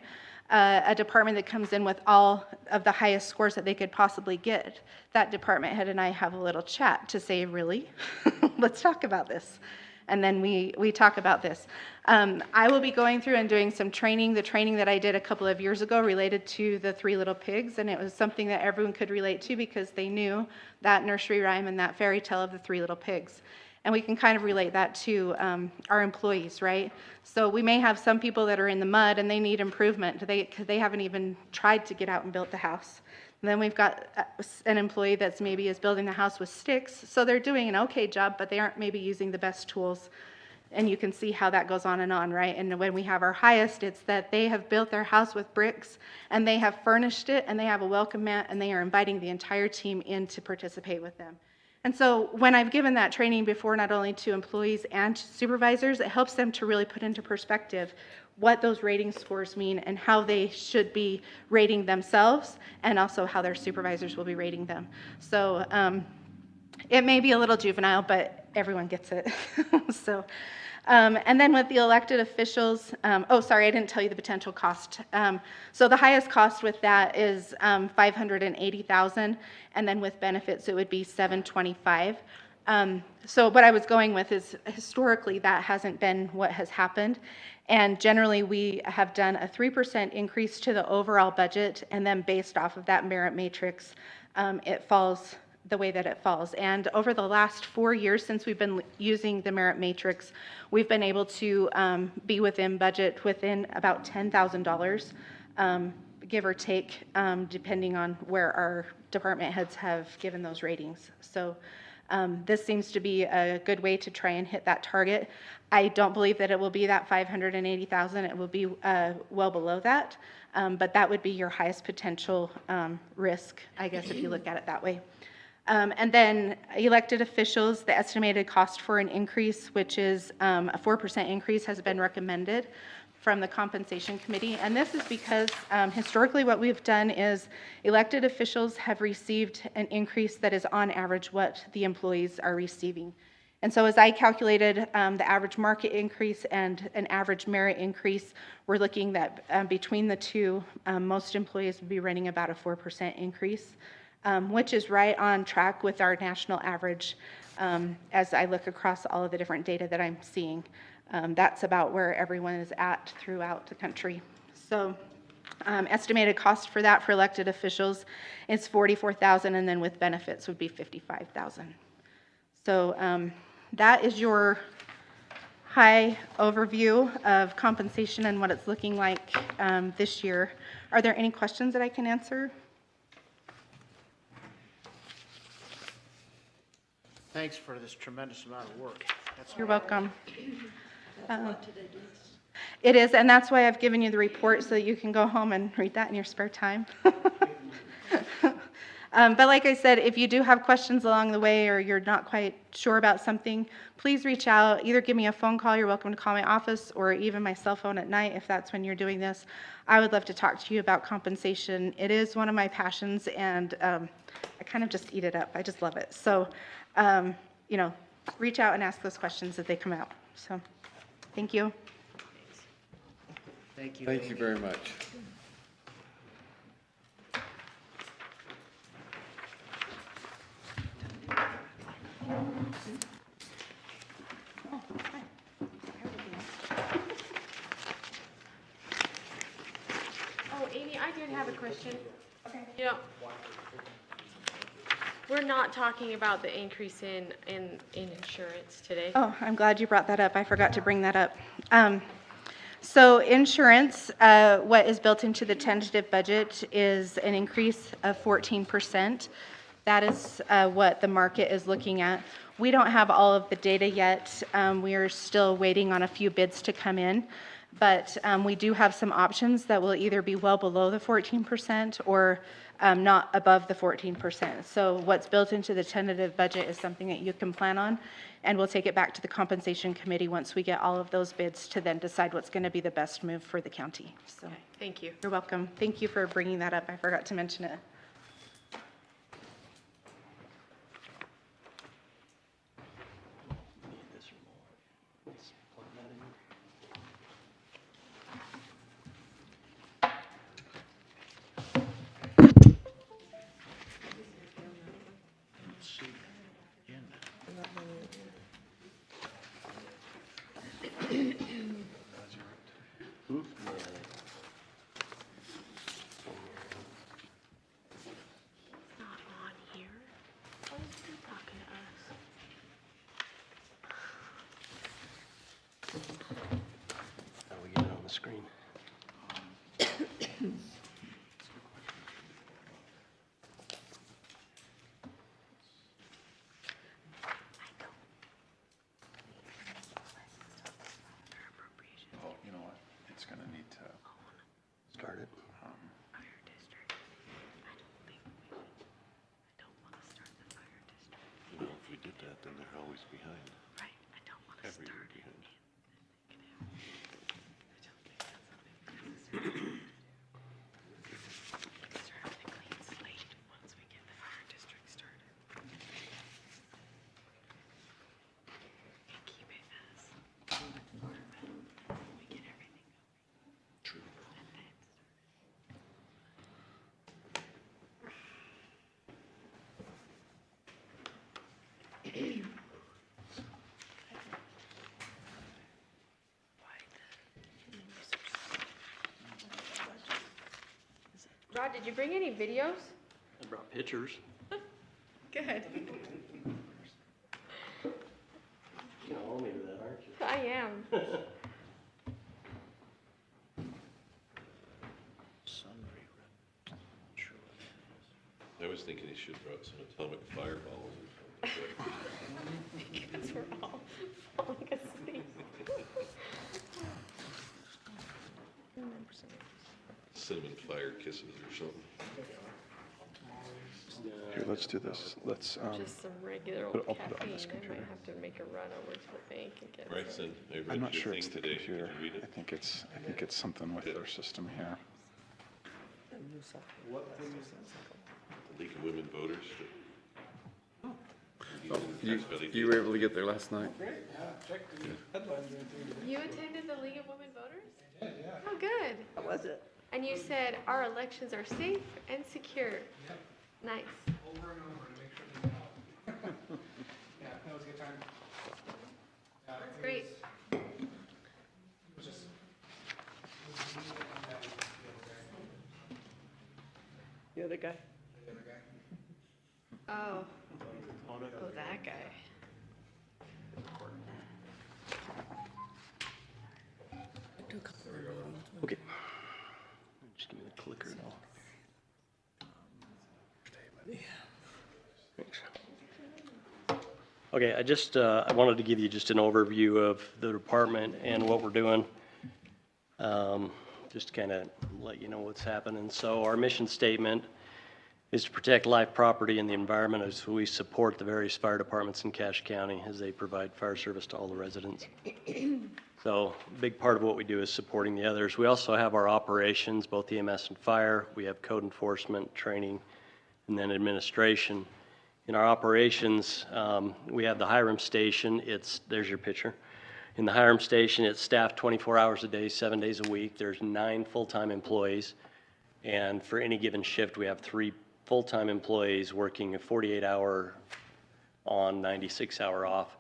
a department that comes in with all of the highest scores that they could possibly get, that department head and I have a little chat to say, really? Let's talk about this. And then we talk about this. I will be going through and doing some training, the training that I did a couple of years ago related to the Three Little Pigs, and it was something that everyone could relate to because they knew that nursery rhyme and that fairy tale of the Three Little Pigs. And we can kind of relate that to our employees, right? So we may have some people that are in the mud and they need improvement. They haven't even tried to get out and build the house. And then we've got an employee that's maybe is building the house with sticks, so they're doing an okay job, but they aren't maybe using the best tools. And you can see how that goes on, right? And when we have our highest, it's that they have built their house with bricks, and they have furnished it, and they have a welcome mat, and they are inviting the entire team in to participate with them. And so when I've given that training before, not only to employees and to supervisors, it helps them to really put into perspective what those rating scores mean and how they should be rating themselves, and also how their supervisors will be rating them. So it may be a little juvenile, but everyone gets it. So And then with the elected officials, oh, sorry, I didn't tell you the potential cost. So the highest cost with that is $580,000, and then with benefits, it would be $725,000. So what I was going with is historically that hasn't been what has happened. And generally we have done a 3% increase to the overall budget, and then based off of that merit matrix, it falls the way that it falls. And over the last 4 years since we've been using the merit matrix, we've been able to be within budget within about $10,000, give or take, depending on where our department heads have given those ratings. So this seems to be a good way to try and hit that target. I don't believe that it will be that 580,000. It will be well below that, but that would be your highest potential risk, I guess, if you look at it that way. And then elected officials, the estimated cost for an increase, which is a 4% increase, has been recommended from the compensation committee. And this is because historically what we've done is elected officials have received an increase that is on average what the employees are receiving. And so as I calculated the average market increase and an average merit increase, we're looking that between the two, most employees would be running about a 4% increase, which is right on track with our national average as I look across all of the different data that I'm seeing. That's about where everyone is at throughout the country. So estimated cost for that for elected officials is $44,000, and then with benefits would be $55,000. So that is your high overview of compensation and what it's looking like this year. Are there any questions that I can answer? Thanks for this tremendous amount of work. You're welcome. That's a lot today, Denise. It is, and that's why I've given you the report so that you can go home and read that in your spare time. But like I said, if you do have questions along the way or you're not quite sure about something, please reach out. Either give me a phone call. You're welcome to call my office, or even my cell phone at night if that's when you're doing this. I would love to talk to you about compensation. It is one of my passions, and I kind of just eat it up. I just love it. So, you know, reach out and ask those questions as they come out. So, thank you. Thank you. Thank you very much. Oh, Amy, I did have a question. Okay. You know, we're not talking about the increase in insurance today. Oh, I'm glad you brought that up. I forgot to bring that up. So insurance, what is built into the tentative budget is an increase of 14%. That is what the market is looking at. We don't have all of the data yet. We are still waiting on a few bids to come in. But we do have some options that will either be well below the 14% or not above the 14%. So what's built into the tentative budget is something that you can plan on, and we'll take it back to the compensation committee once we get all of those bids to then decide what's going to be the best move for the county. So Thank you. you're welcome. Thank you for bringing that up. I forgot to mention it. Not on here. Why is he talking to us? How we get it on the screen? Oh, you know what? It's gonna need to. Start it. Fire district. I don't want to start the fire district. You know, if we did that, then they're always behind. Right, I don't want to Every year start it. behind. Because we're having a clean slate once we get the fire district started. And keep it as did you bring any videos? I brought pictures. Good. You know, maybe that, aren't you? I am. I was thinking he should have brought some atomic fireballs or something. Because we're all falling asleep. Cinnamon fire kisses or something. Here, let's do this. Let's, Just some regular I'll old put it on caffeine. this I computer. might have to make a run over to the bank and get Bryson, I I'm read not your sure thing it's the today. Can you computer. read it? I think it's something with their system here. The League of Women Voters. You were able to get there last night? You attended the League of Women Voters? Oh, good. How was it? And you said our elections are safe and secure. Nice. Over and over to make sure they know. Yeah, that was a good time. That's great. It was just, it was me and the The other guy? other guy. Oh. Oh, that guy. Okay. Just give me the clicker and I'll. Thanks. Okay, I wanted to give you just an overview of the department and what we're doing. Just to kind of let you know what's happening. So our mission statement is to protect life, property, and the environment as we support the various fire departments in Cache County as they provide fire service to all the residents. So a big part of what we do is supporting the others. We also have our operations, both EMS and fire. We have code enforcement, training, and then administration. In our operations, we have the Hiram Station. There's your picture. In the Hiram Station, it's staffed 24 hours a day, 7 days a week. There's 9 full-time employees. And for any given shift, we have 3 full-time employees working a 48-hour on, 96-hour off.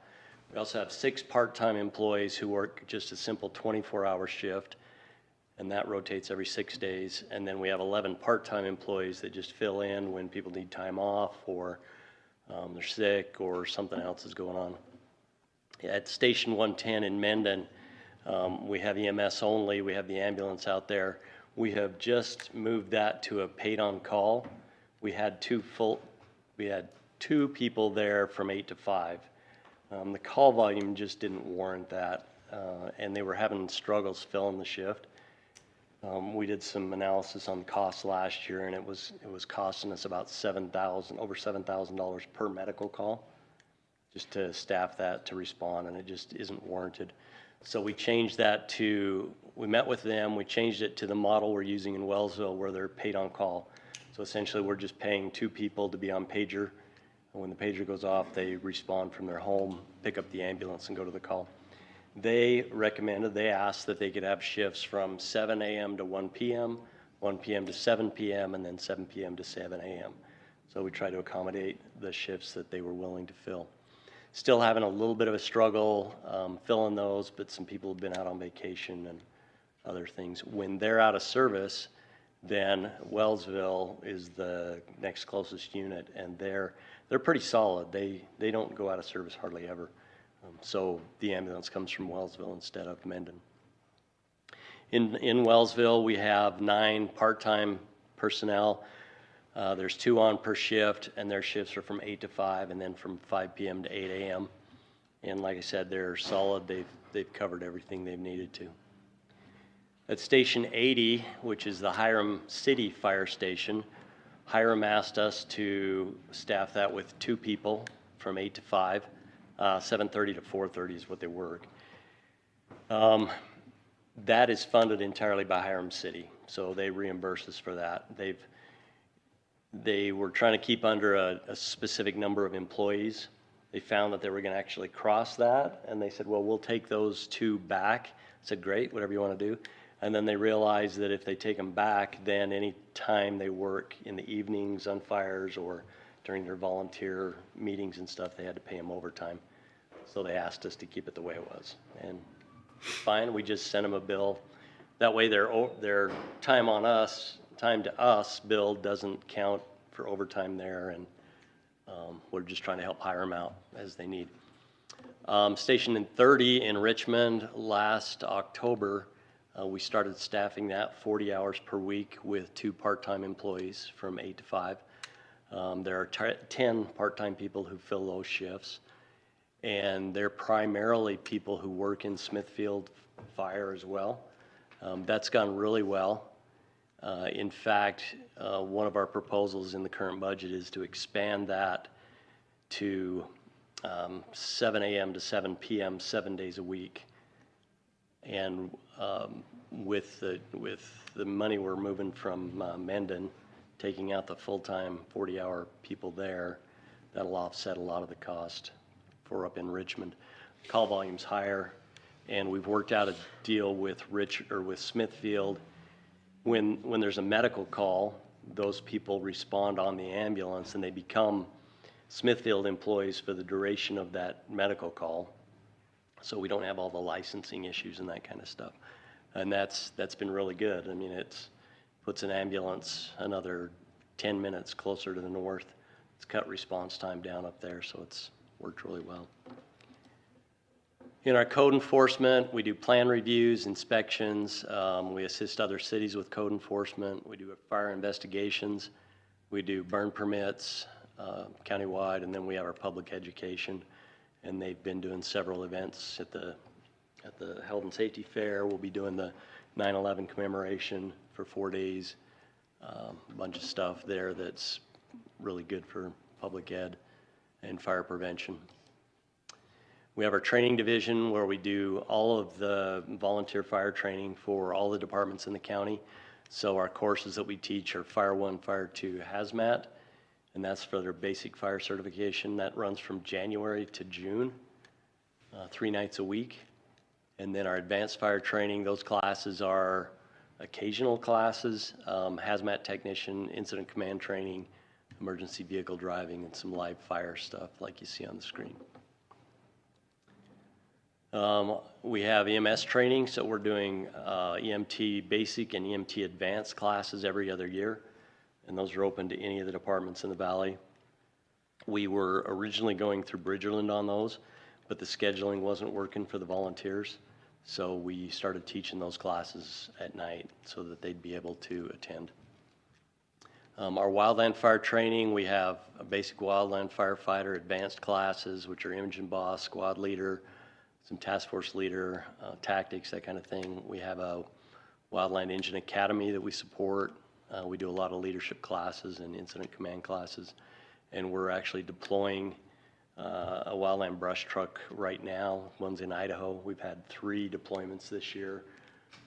We also have 6 part-time employees who work just a simple 24-hour shift, and that rotates every 6 days. And then we have 11 part-time employees that just fill in when people need time off or they're sick or something else is going on. At Station 110 in Mendon, we have EMS only. We have the ambulance out there. We have just moved that to a paid-on-call. We had 2 people there from 8 to 5. The call volume just didn't warrant that, and they were having struggles filling the shift. We did some analysis on costs last year, and it was costing us about over $7,000 per medical call, just to staff that to respond, and it just isn't warranted. So we changed that we met with them, we changed it to the model we're using in Wellsville where they're paid on call. So essentially we're just paying 2 people to be on pager. And when the pager goes off, they respond from their home, pick up the ambulance and go to the call. They asked that they could have shifts from 7 a.m. to 1 p.m., 1 p.m. to 7 p.m., and then 7 p.m. to 7 a.m. So we try to accommodate the shifts that they were willing to fill. Still having a little bit of a struggle filling those, but some people have been out on vacation and other things. When they're out of service, then Wellsville is the next closest unit, and they're pretty solid. They don't go out of service hardly ever. So the ambulance comes from Wellsville instead of Mendon. In Wellsville, we have 9 part-time personnel. There's 2 on per shift, and their shifts are from 8 to 5, and then from 5 p.m. to 8 a.m. And like I said, they're solid. They've covered everything they've needed to. At Station 80, which is the Hiram City Fire Station, Hiram asked us to staff that with 2 people from 8 to 5. 7:30 to 4:30 is what they work. That is funded entirely by Hiram City, so they reimburse us for that. They were trying to keep under a specific number of employees. They found that they were going to actually cross that, and they said, well, we'll take those 2 back. I said, great, whatever you want to do. And then they realized that if they take them back, then any time they work in the evenings on fires or during their volunteer meetings and stuff, they had to pay them overtime. So they asked us to keep it the way it was. And fine, we just sent them a bill. That way their time on us time to us billed doesn't count for overtime there, and we're just trying to help hire them out as they need. Station 30 in Richmond, last October, we started staffing that 40 hours per week with 2 part-time employees from 8 to 5. There are 10 part-time people who fill those shifts, and they're primarily people who work in Smithfield Fire as well. That's gone really well. In fact, one of our proposals in the current budget is to expand that to 7 a.m. to 7 p.m. 7 days a week. And with the money we're moving from Mendon, taking out the full-time 40-hour people there, that'll offset a lot of the cost for up in Richmond. Call volume's higher, and we've worked out a deal with Smithfield. When there's a medical call, those people respond on the ambulance, and they become Smithfield employees for the duration of that medical call. So we don't have all the licensing issues and that kind of stuff. And that's been really good. I mean, it puts an ambulance another 10 minutes closer to the north. It's cut response time down up there, so it's worked really well. In our code enforcement, we do plan reviews, inspections. We assist other cities with code enforcement. We do fire investigations. We do burn permits countywide, and then we have our public education. And they've been doing several events at the Health and Safety Fair. We'll be doing the 9/11 commemoration for 4 days. A bunch of stuff there that's really good for public ed and fire prevention. We have our training division where we do all of the volunteer fire training for all the departments in the county. So our courses that we teach are Fire 1, Fire 2, Hazmat, and that's for their basic fire certification. That runs from January to June, 3 nights a week. And then our advanced fire training, those classes are occasional classes, hazmat technician, incident command training, emergency vehicle driving, and some live fire stuff like you see on the screen. We have EMS training, so we're doing EMT basic and EMT advanced classes every other year, and those are open to any of the departments in the valley. We were originally going through Bridgerland on those, but the scheduling wasn't working for the volunteers, so we started teaching those classes at night so that they'd be able to attend. Our wildland fire training, we have a basic wildland firefighter advanced classes, which are engine boss, squad leader, some task force leader, tactics, that kind of thing. We have a wildland engine academy that we support. We do a lot of leadership classes and incident command classes, and we're actually deploying a wildland brush truck right now. One's in Idaho. We've had 3 deployments this year,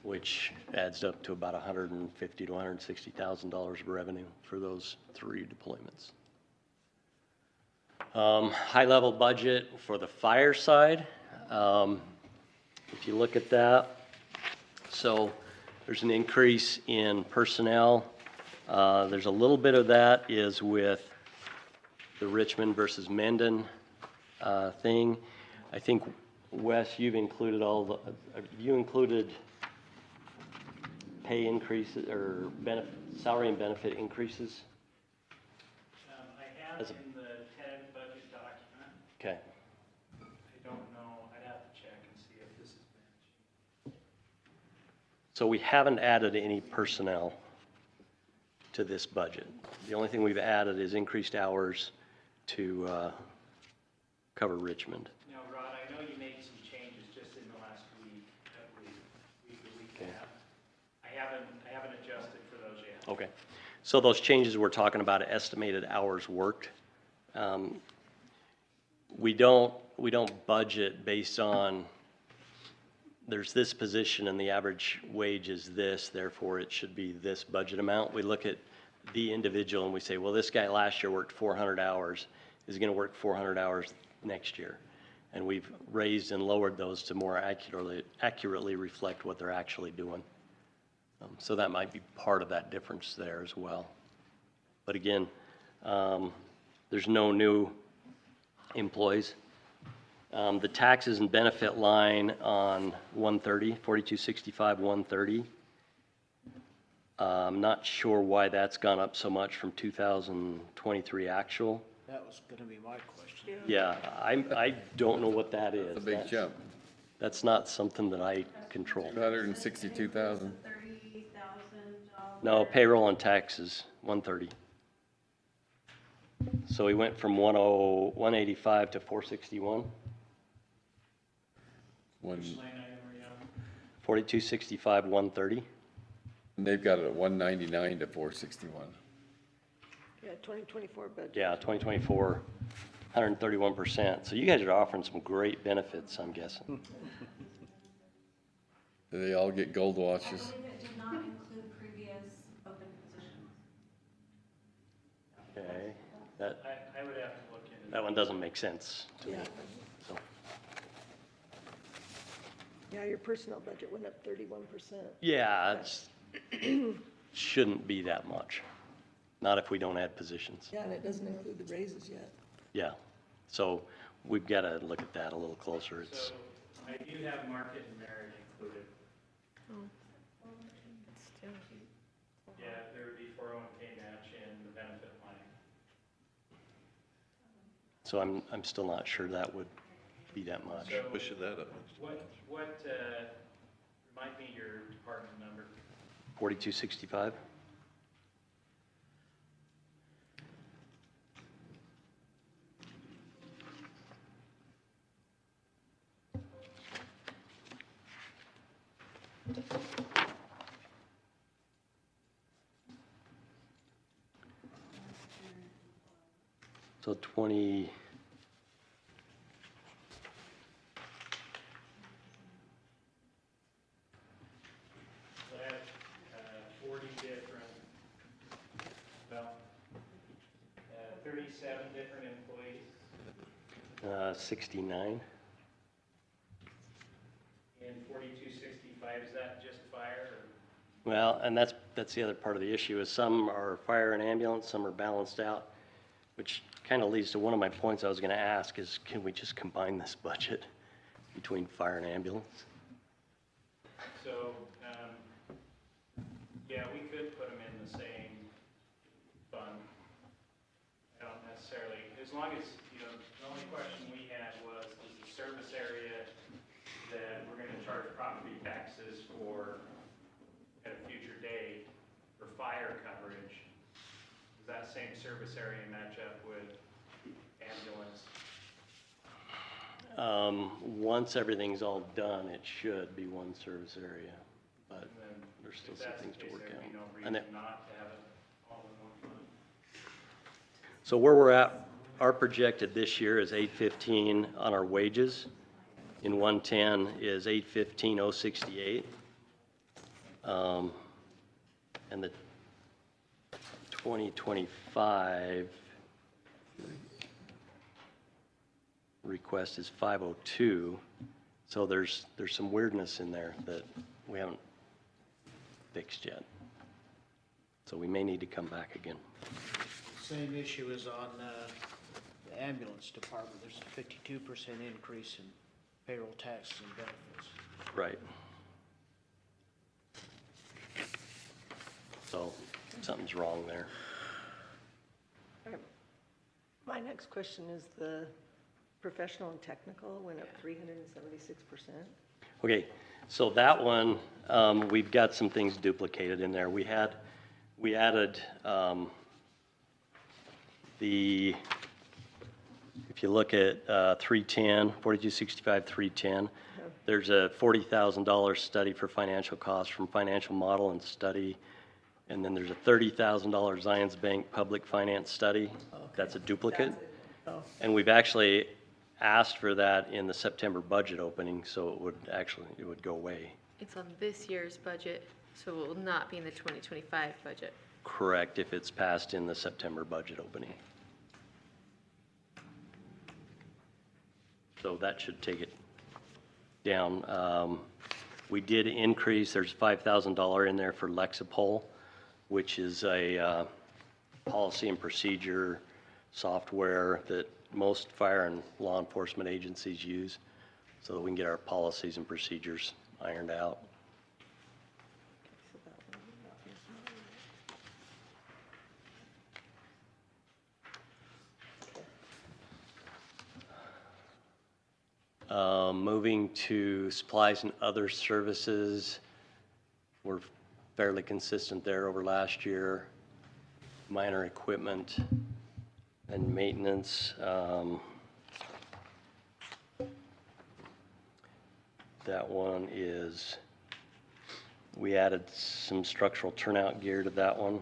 which adds up to about $150,000 to $160,000 of revenue for those 3 deployments. High-level budget for the fire side. If you look at that, so there's an increase in personnel. There's a little bit of that is with the Richmond versus Mendon thing. I think, Wes, you've included you included pay increases or salary and benefit increases? I have in the tentative budget document. Okay. I don't know, I'd have to check and see if this has been achieved. So we haven't added any personnel to this budget. The only thing we've added is increased hours to cover Richmond. Now, Rod, I know you made some changes just in the last week and a half. I haven't adjusted for those yet. Okay. So those changes we're talking about, estimated hours worked. We don't budget based on there's this position and the average wage is this, therefore it should be this budget amount. We look at the individual and we say, well, this guy last year worked 400 hours. Is going to work 400 hours next year. And we've raised and lowered those to more accurately reflect what they're actually doing. So that might be part of that difference there as well. But again, there's no new employees. The taxes and benefit line on 130, 4265, 130. I'm not sure why that's gone up so much from 2023 actual. That was gonna be my question. Yeah, I don't know what that is. It's a big jump, That's not something that I control. 262,000. No, payroll and taxes, 130. So we went from 185 to 461, One, Which line item are you on? 4265, 130. they've got it at 199 to 461. Yeah, 2024 budget. Yeah, 2024, 131%. So you guys are offering some great benefits, I'm guessing. Do they all get gold watches? it did not include previous open positions. Okay, that, I would have to look into that one doesn't make sense to me. Yeah. So, Yeah, your personnel budget went up 31%. yeah, it's, shouldn't be that much. Not if we don't add positions. Yeah, and it doesn't include the raises yet. Yeah, so we've got to look at that a little closer. It's, So I do have market and merit included. Yeah, there would be 401k match in the benefit line. so I'm still not sure that would be that much. So Pushing that up. remind me your department number. 4265? So 20, So I have 40 different, well, 37 different employees 69? in 4265. Is that just fire or? Well, and that's the other part of the issue, is some are fire and ambulance, some are balanced out, which kind of leads to one of my points I was going to ask is, can we just combine this budget between fire and ambulance? So, yeah, we could put them in the same fund. I don't necessarily, as long as, the only question we had was, is the service area that we're gonna charge property taxes for at a future date for fire coverage, does that same service area match up with ambulance? Once everything's all done, it should be one service area, but And then there's still if some that's the things to case, work there'd be no out. And reason not to have it all in one fund. so where we're at, our projected this year is 815 on our wages. In 110 is 815,068. And the 2025 request is 502. So there's some weirdness in there that we haven't fixed yet. So we may need to come back again. Same issue is on the ambulance department. There's a 52% increase in payroll taxes and benefits. Right. So something's wrong there. My next question is the professional and technical went up 376%. Okay, so that one, we've got some things duplicated in there. We added, if you look at 310, 4265, 310, there's a $40,000 study for financial costs from financial model and study. And then there's a $30,000 Zions Bank public finance study. That's a duplicate. Oh, And we've actually asked for that in the September budget opening, so it would go away. It's on this year's budget, so it will not be in the 2025 budget. Correct, if it's passed in the September budget opening. So that should take it down. We did increase, there's $5,000 in there for Lexipol, which is a policy and procedure software that most fire and law enforcement agencies use, so that we can get our policies and procedures ironed out. Moving to supplies and other services, we're fairly consistent there over last year. Minor equipment and maintenance. That one is, we added some structural turnout gear to that one.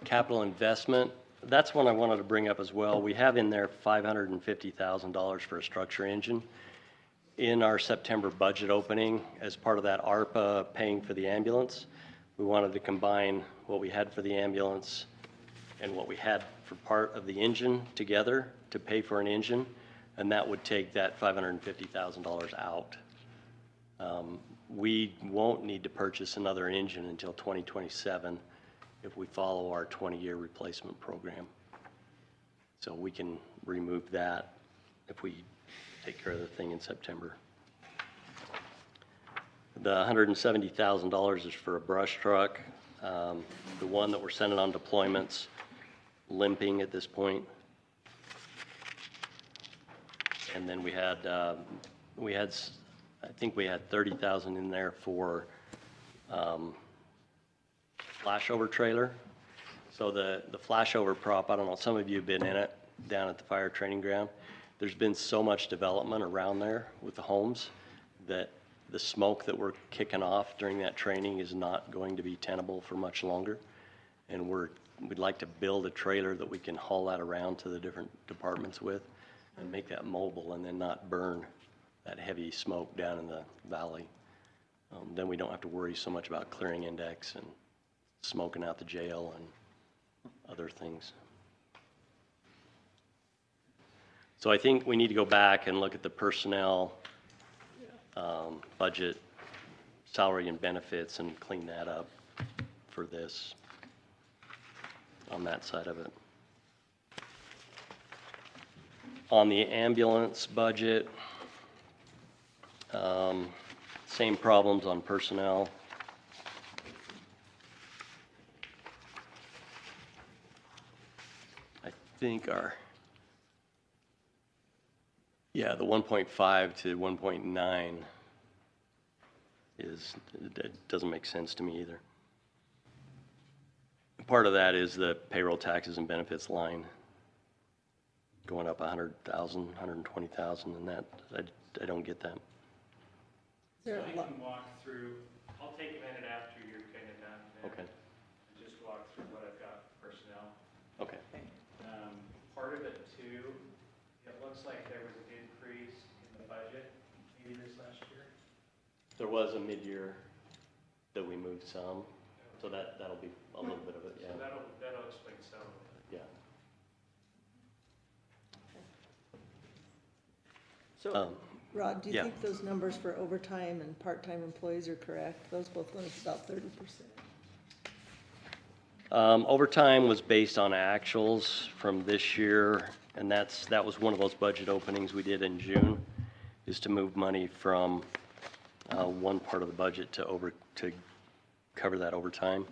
Capital investment, that's one I wanted to bring up as well. We have in there $550,000 for a structure engine. In our September budget opening, as part of that ARPA paying for the ambulance, we wanted to combine what we had for the ambulance and what we had for part of the engine together to pay for an engine, and that would take that $550,000 out. We won't need to purchase another engine until 2027 if we follow our 20-year replacement program. So we can remove that if we take care of the thing in September. The $170,000 is for a brush truck. The one that we're sending on deployments, limping at this point. And then we had I think we had 30,000 in there for flashover trailer. So the flashover prop, I don't know, some of you have been in it down at the fire training ground. There's been so much development around there with the homes that the smoke that we're kicking off during that training is not going to be tenable for much longer. And we'd like to build a trailer that we can haul that around to the different departments with and make that mobile and then not burn that heavy smoke down in the valley. Then we don't have to worry so much about clearing index and smoking out the jail and other things. So I think we need to go back and look at the personnel budget, salary and benefits, and clean that up for this on that side of it. On the ambulance budget, same problems on personnel. I think the 1.5 to 1.9 that doesn't make sense to me either. Part of that is the payroll taxes and benefits line going up 100,000, 120,000, and that, I don't get that. So I can walk through, I'll take a minute after you're kind of done. Okay. Just walk through what I've got for personnel. Okay. Part of it too, it looks like there was an increase in the budget maybe this last year. There was a mid-year that we moved some, so that'll be a little bit of it, yeah. So that'll explain some of it. Yeah. So, Rod, do you yeah. think those numbers for overtime and part-time employees are correct? Those both went up about 30%. Overtime was based on actuals from this year, and that was one of those budget openings we did in June, is to move money from one part of the budget to cover that overtime.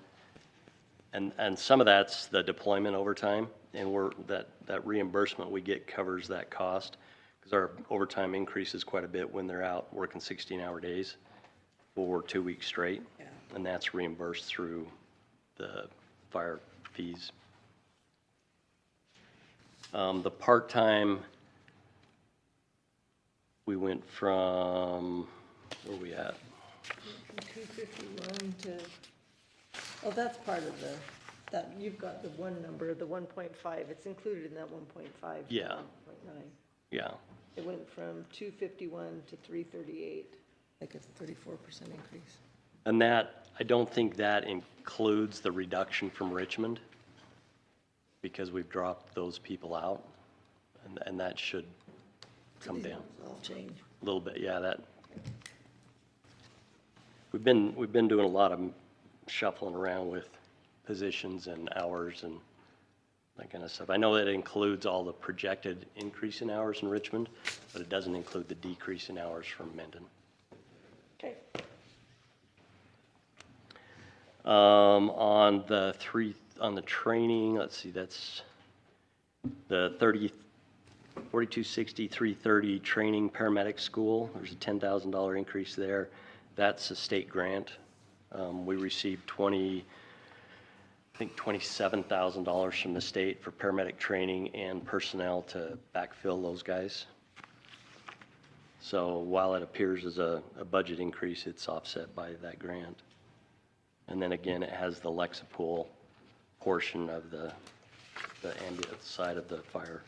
And some of that's the deployment overtime, and that reimbursement we get covers that cost, because our overtime increases quite a bit when they're out working 16-hour days for 2 weeks straight, and that's reimbursed through the fire fees. The part-time, we went from, where are we at? From 251 to, oh, that's part of that, you've got the one number, the 1.5, it's included in that 1.5. Yeah. 1.9. Yeah. It went from 251 to 338, like it's a 34% increase. And that, I don't think that includes the reduction from Richmond, because we've dropped those people out, and that should come down. All change. A little bit, yeah, that. We've been doing a lot of shuffling around with positions and hours and that kind of stuff. I know that it includes all the projected increase in hours in Richmond, but it doesn't include the decrease in hours from Mendon. on the training, let's see, that's the 4260, 330 training paramedic school. There's a $10,000 increase there. That's a state grant. We received $27,000 from the state for paramedic training and personnel to backfill those guys. So while it appears as a budget increase, it's offset by that grant. And then again, it has the Lexapool portion of the ambulance side of the fire.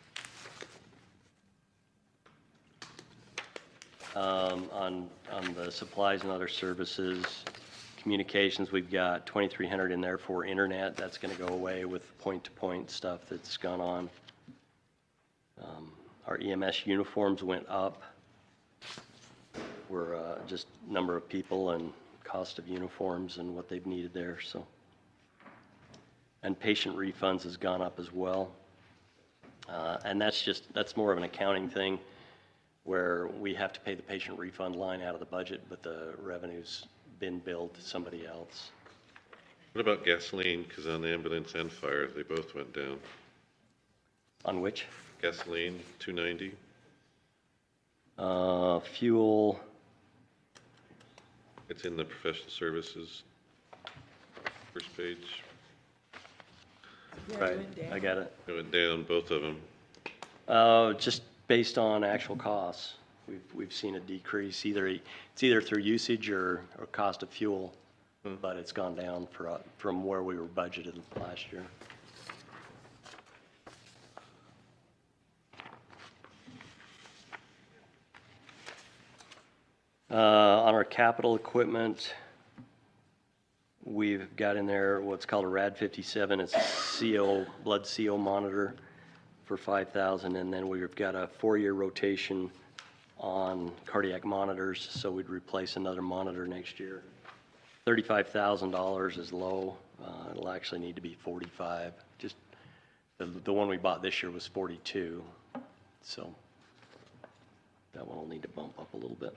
On the supplies and other services, communications, we've got 2,300 in there for internet. That's going to go away with point-to-point stuff that's gone on. Our EMS uniforms went up. We're just number of people and cost of uniforms and what they've needed there. So, and patient refunds has gone up as well. And that's more of an accounting thing, where we have to pay the patient refund line out of the budget, but the revenue's been billed to somebody else. What about gasoline? Because on the ambulance and fire, they both went down. On which? Gasoline, 290. Fuel, It's in the professional services, first page. Yeah, it right, went down. I got it. It went down, both of them. Just based on actual costs, we've seen a decrease. It's either through usage or cost of fuel, but it's gone down from where we were budgeted last year. On our capital equipment, we've got in there what's called a RAD 57. It's a blood CO monitor for $5,000, and then we've got a 4-year rotation on cardiac monitors, so we'd replace another monitor next year. $35,000 is low. It'll actually need to be 45. Just the one we bought this year was 42, so that one will need to bump up a little bit.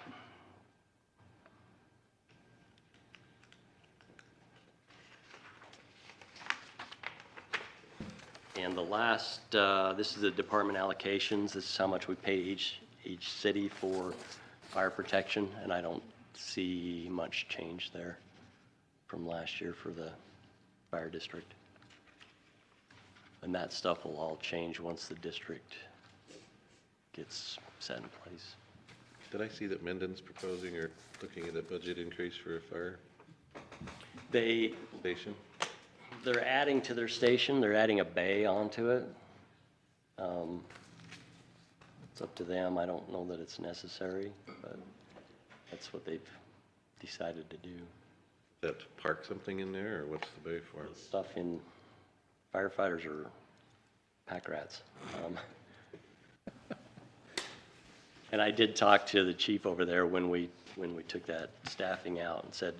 And the last, this is the department allocations. This is how much we pay each city for fire protection, and I don't see much change there from last year for the fire district. And that stuff will all change once the district gets set in place. Did I see that Mendon's proposing or looking at a budget increase for a fire station? They're adding to their station, they're adding a bay onto it. It's up to them. I don't know that it's necessary, but that's what they've decided to do. That to park something in there, or what's the bay for? Stuff in, firefighters are pack rats. And I did talk to the chief over there when we took that staffing out and said,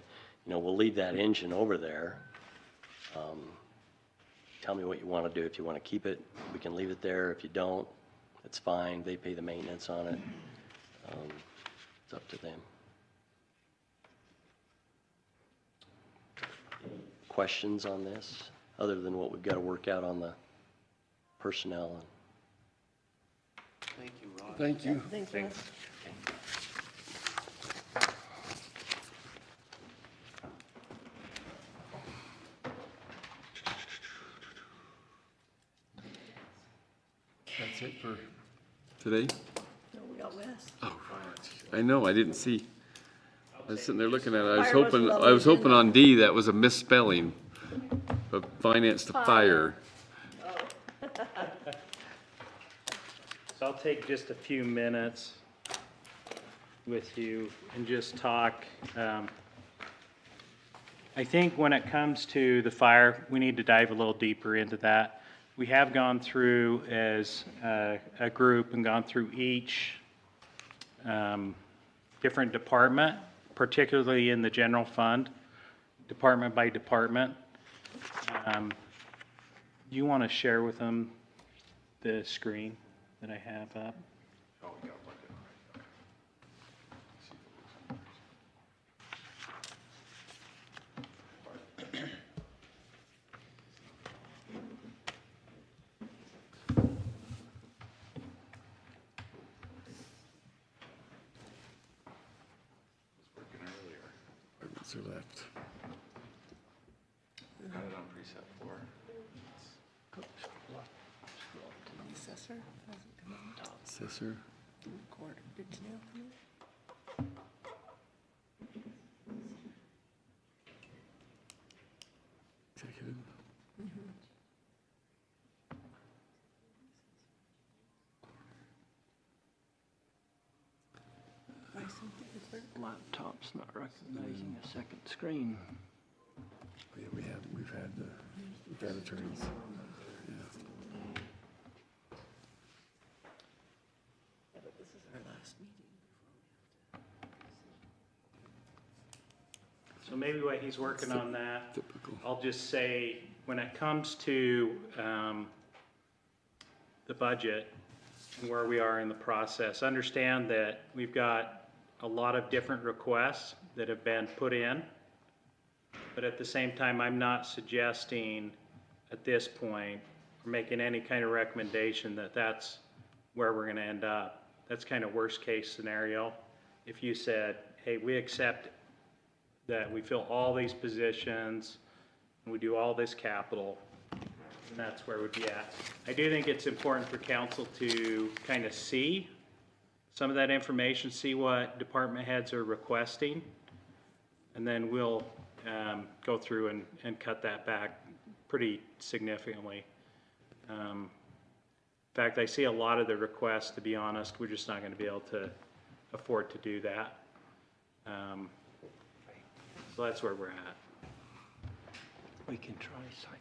we'll leave that engine over there. Tell me what you want to do. If you want to keep it, we can leave it there. If you don't, it's fine. They pay the maintenance on it. It's up to them. Questions on this, other than what we've got to work out on the personnel? Thank you, Ron. Thank you. Thank you. That's it for today? No, we got Wes. Oh, I know, I didn't see. I was sitting there looking at it. Fire wasn't I was on the hoping on D that was a misspelling of finance to fire. So I'll take just a few minutes with you and just talk. I think when it comes to the fire, we need to dive a little deeper into that. We have gone through as a group and gone through each different department, particularly in the general fund, department by department. You want to share with them the screen that I have up? Assessor left. Got it on preset 4. Assessor hasn't come on top. Assessor. Court, did Janelle come in? Executive. Laptop's not recognizing a second screen. Yeah, we've had attorneys. Yeah. Yeah, but this is our last meeting. So maybe while he's working on that, Typical. I'll just say, when it comes to the budget and where we are in the process, understand that we've got a lot of different requests that have been put in. But at the same time, I'm not suggesting at this point, or making any kind of recommendation that that's where we're gonna end up. That's kind of worst case scenario. If you said, hey, we accept that we fill all these positions, and we do all this capital, and that's where we'd be at. I do think it's important for council to kind of see some of that information, see what department heads are requesting, and then we'll go through and cut that back pretty significantly. In fact, I see a lot of the requests, to be honest, we're just not going to be able to afford to do that. So that's where we're at. We can try cycling.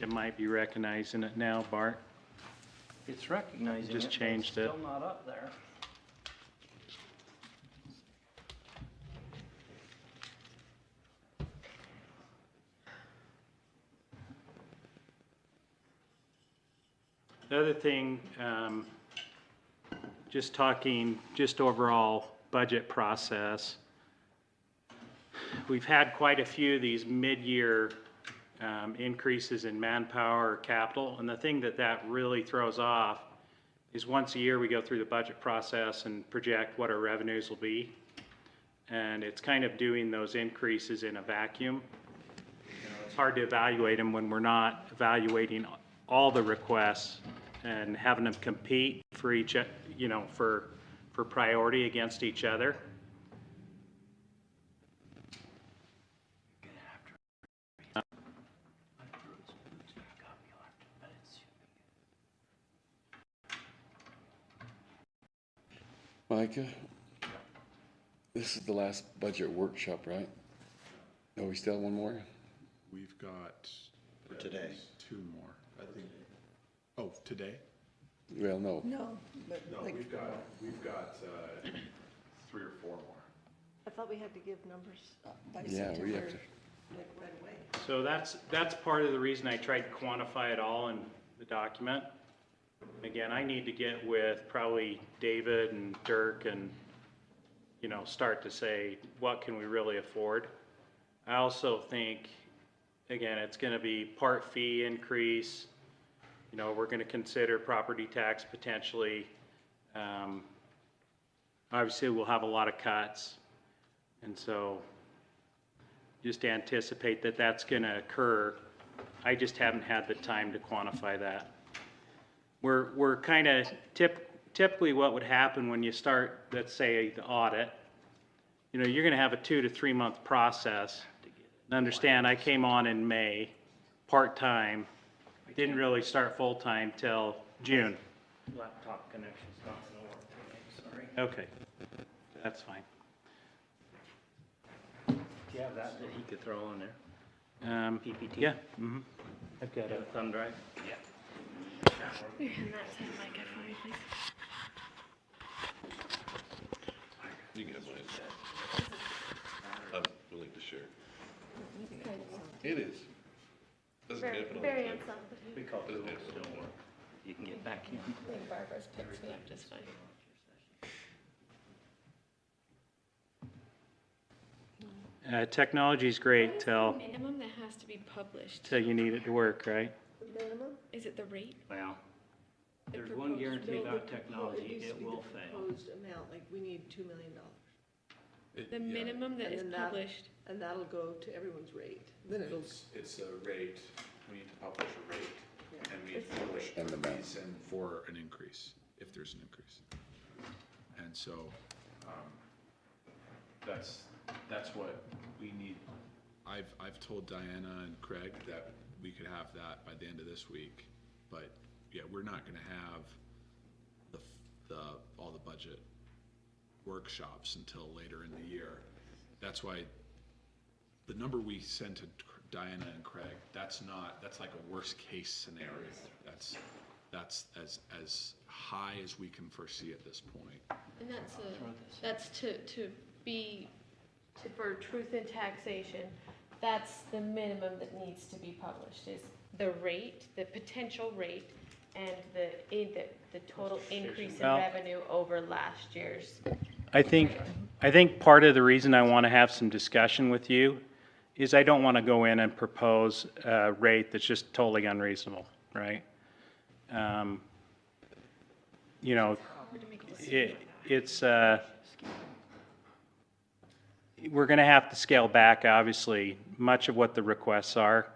It might be recognizing it now, Bart. It's recognizing Just it, but changed it's it. still not up there. The other thing, just talking, just overall budget process, we've had quite a few of these mid-year increases in manpower or capital, and the thing that really throws off is once a year we go through the budget process and project what our revenues will be, and it's kind of doing those increases in a vacuum. It's hard to evaluate them when we're not evaluating all the requests and having them compete for each, for priority against each other. Micah, this is the last budget workshop, right? No, we still have one more? We've got. For today. Two more, I think. Oh, today? Well, no. No, but No, like, we've got 3 or 4 more. I thought we had to give numbers by Yeah, September, we have to. like right away. So that's part of the reason I tried to quantify it all in the document. Again, I need to get with probably David and Dirk and, start to say, what can we really afford? I also think, again, it's gonna be part fee increase. We're gonna consider property tax potentially. Obviously, we'll have a lot of cuts. And so just anticipate that that's gonna occur. I just haven't had the time to quantify that. We're kind of typically what would happen when you start, let's say, the audit, you're going to have a 2 to 3 month process. Understand, I came on in May, part-time, didn't really start full-time till June. Laptop connection's not gonna work today, sorry. Okay, that's fine. Do you have that he could throw on there? PPT? Yeah, I've got a Thumb drive? Yeah. And that's it, Mike, for me, please. You can have mine. I'm willing to share. It is. Doesn't happen all the Very time. unselfish. We call it Doesn't happen all the don't time. work. You can get back in. I think Barbara's picks me up just fine. Technology's great till Minimum that has to be published. you need it to work, right? The minimum? Is it the rate? Well, there's one guarantee about technology, it will fail. Proposed amount, like, we need $2 million. The minimum that And is then that- published, And that'll go to everyone's rate. Then it'll, It's a rate, we need to publish a rate, and we need to publish And the a amount. reason for an increase, if there's an increase. And so, that's what we need. I've told Diana and Craig that we could have that by the end of this week, but yeah, we're not gonna have all the budget workshops until later in the year. That's why the number we sent to Diana and Craig, that's like a worst case scenario. That's as high as we can foresee at this point. and for truth in taxation, that's the minimum that needs to be published, is the rate, the potential rate, and the total increase in Well- revenue over last year's. I think part of the reason I want to have some discussion with you is I don't want to go in and propose a rate that's just totally unreasonable, right? You know, we're going to have to scale back, obviously. Much of what the requests are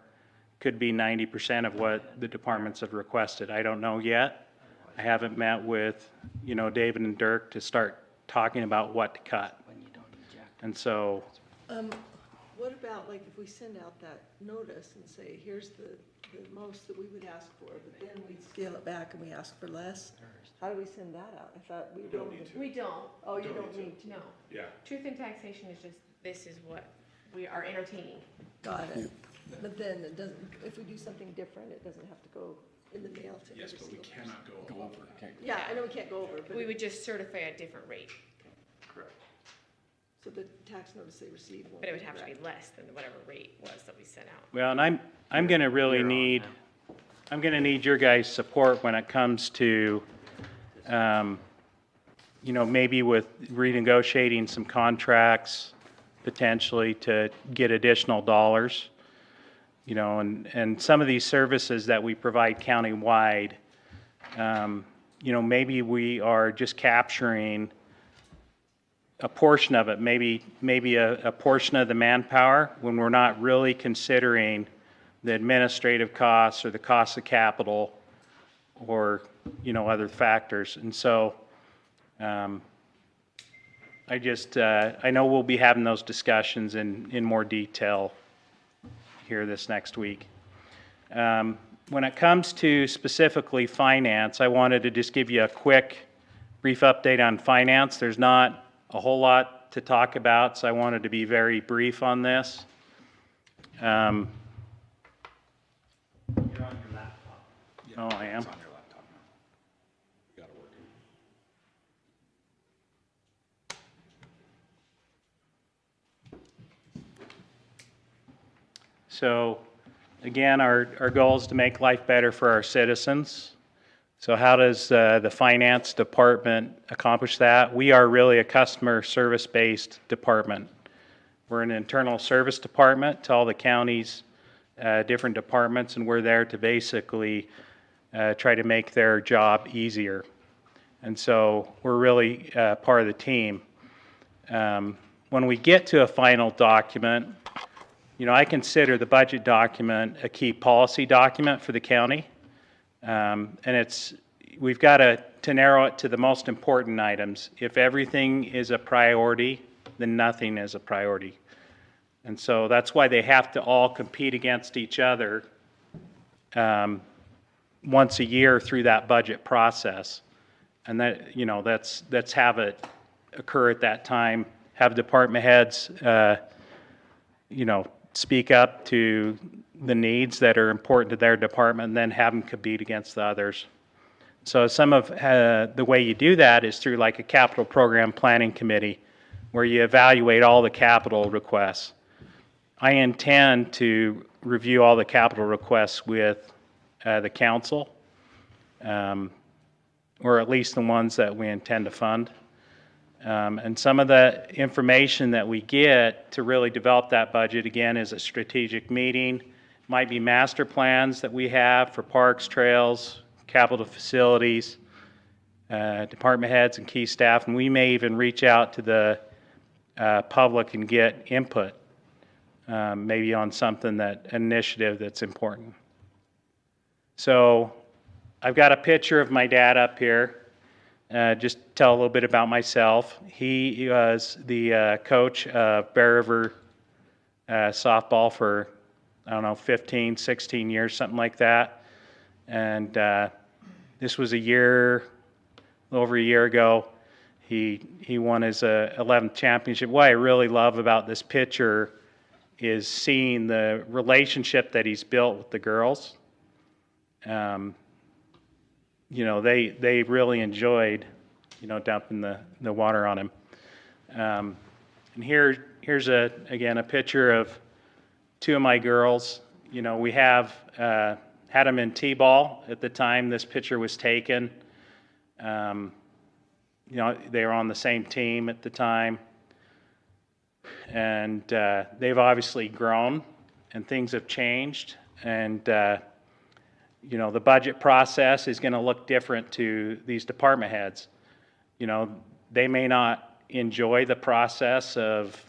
could be 90% of what the departments have requested. I don't know yet. I haven't met with, David and Dirk to start talking about what to cut. And so, what about, like, if we send out that notice and say, here's the most that we would ask for, but then we scale it back and we ask for less? How do we send that out? I thought we don't. We don't, Oh, you don't need to? no. Yeah. Truth in taxation is just, this is what we are entertaining. Got it. But then it doesn't, if we do something different, it doesn't have to go in the mail to every Yes, but we single person. cannot go over. Yeah, I know we can't go over, but, We would just certify a different rate, Correct. so the tax notice they receive won't. but it would have to correct. be less than whatever rate was that we sent out. well, and I'm going to really need, I'm going to need your guys' support when it comes to, maybe with renegotiating some contracts, potentially to get additional dollars. And some of these services that we provide countywide, maybe we are just capturing a portion of it, maybe a portion of the manpower, when we're not really considering the administrative costs or the cost of capital or, other factors. And so, I know we'll be having those discussions in more detail here this next week. When it comes to specifically finance, I wanted to just give you a quick, brief update on finance. There's not a whole lot to talk about, so I wanted to be very brief on this. You're on your laptop. Oh, I am? It's on your laptop now. You gotta work it. So, again, our goal is to make life better for our citizens. So how does the finance department accomplish that? We are really a customer service-based department. We're an internal service department to all the counties, different departments, and we're there to basically try to make their job easier. And so we're really part of the team. When we get to a final document, I consider the budget document a key policy document for the county. And we've got to narrow it to the most important items. If everything is a priority, then nothing is a priority. And so that's why they have to all compete against each other once a year through that budget process. And that's have it occur at that time, have department heads, speak up to the needs that are important to their department, and then have them compete against the others. So some of the way you do that is through like a capital program planning committee, where you evaluate all the capital requests. I intend to review all the capital requests with the council, or at least the ones that we intend to fund. And some of the information that we get to really develop that budget, again, is a strategic meeting. Might be master plans that we have for parks, trails, capital facilities, department heads and key staff, and we may even reach out to the public and get input, maybe on something an initiative that's important. So I've got a picture of my dad up here. Just tell a little bit about myself. He was the coach of Bear River softball for, I don't know, 15, 16 years, something like that. And this was over a year ago. He won his 11th championship. What I really love about this picture is seeing the relationship that he's built with the girls. You know, they really enjoyed, you know, dumping the water on him. And here's again a picture of two of my girls. You know, we had them in T-ball at the time this picture was taken. You know, they were on the same team at the time. And they've obviously grown and things have changed. And you know, the budget process is going to look different to these department heads. You know, they may not enjoy the process of,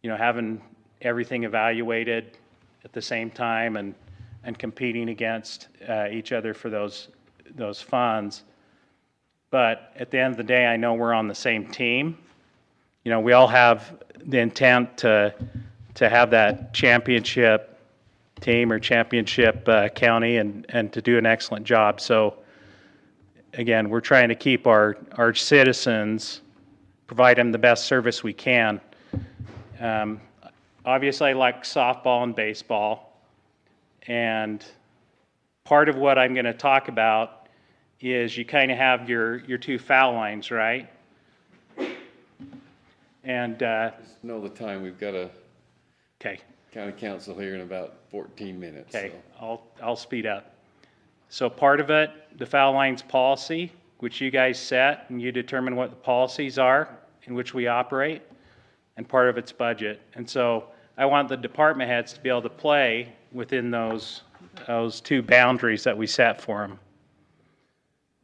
you know, having everything evaluated at the same time and competing against each other for those funds. But at the end of the day, I know we're on the same team. You know, we all have the intent to have that championship team or championship county and to do an excellent job. So again, we're trying to keep our citizens, provide them the best service we can. Obviously I like softball and baseball, and part of what I'm going to talk about is you kind of have your two foul lines, right? And Just know the time, we've got a okay. county council here in about 14 minutes. Okay, so. I'll speed up. So part of it, the foul lines policy, which you guys set and you determine what the policies are in which we operate, and part of it's budget. And so I want the department heads to be able to play within those two boundaries that we set for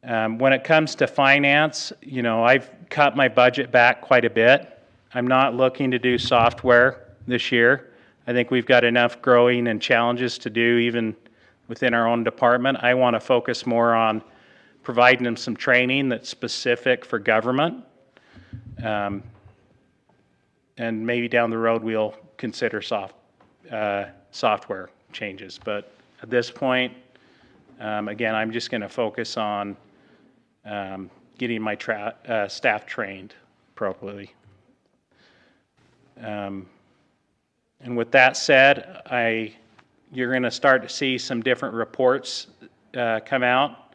them. When it comes to finance, you know, I've cut my budget back quite a bit. I'm not looking to do software this year. I think we've got enough growing and challenges to do even within our own department. I want to focus more on providing them some training that's specific for government. And maybe down the road we'll consider software changes. But at this point, again, I'm just going to focus on getting my staff trained appropriately. And with that said, you're going to start to see some different reports come out.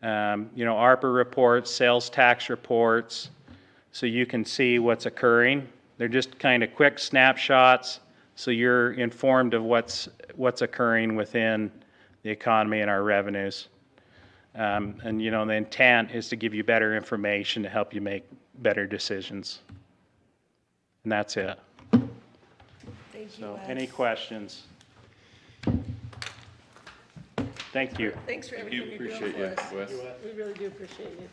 You know, ARPA reports, sales tax reports, so you can see what's occurring. They're just kind of quick snapshots, so you're informed of what's occurring within the economy and our revenues. And you know, the intent is to give you better information to help you make better decisions. And that's it. Thank you, So, Wes. any questions? Thank you. Thanks for everything you're doing Appreciate for you, us. Wes. We really do appreciate you.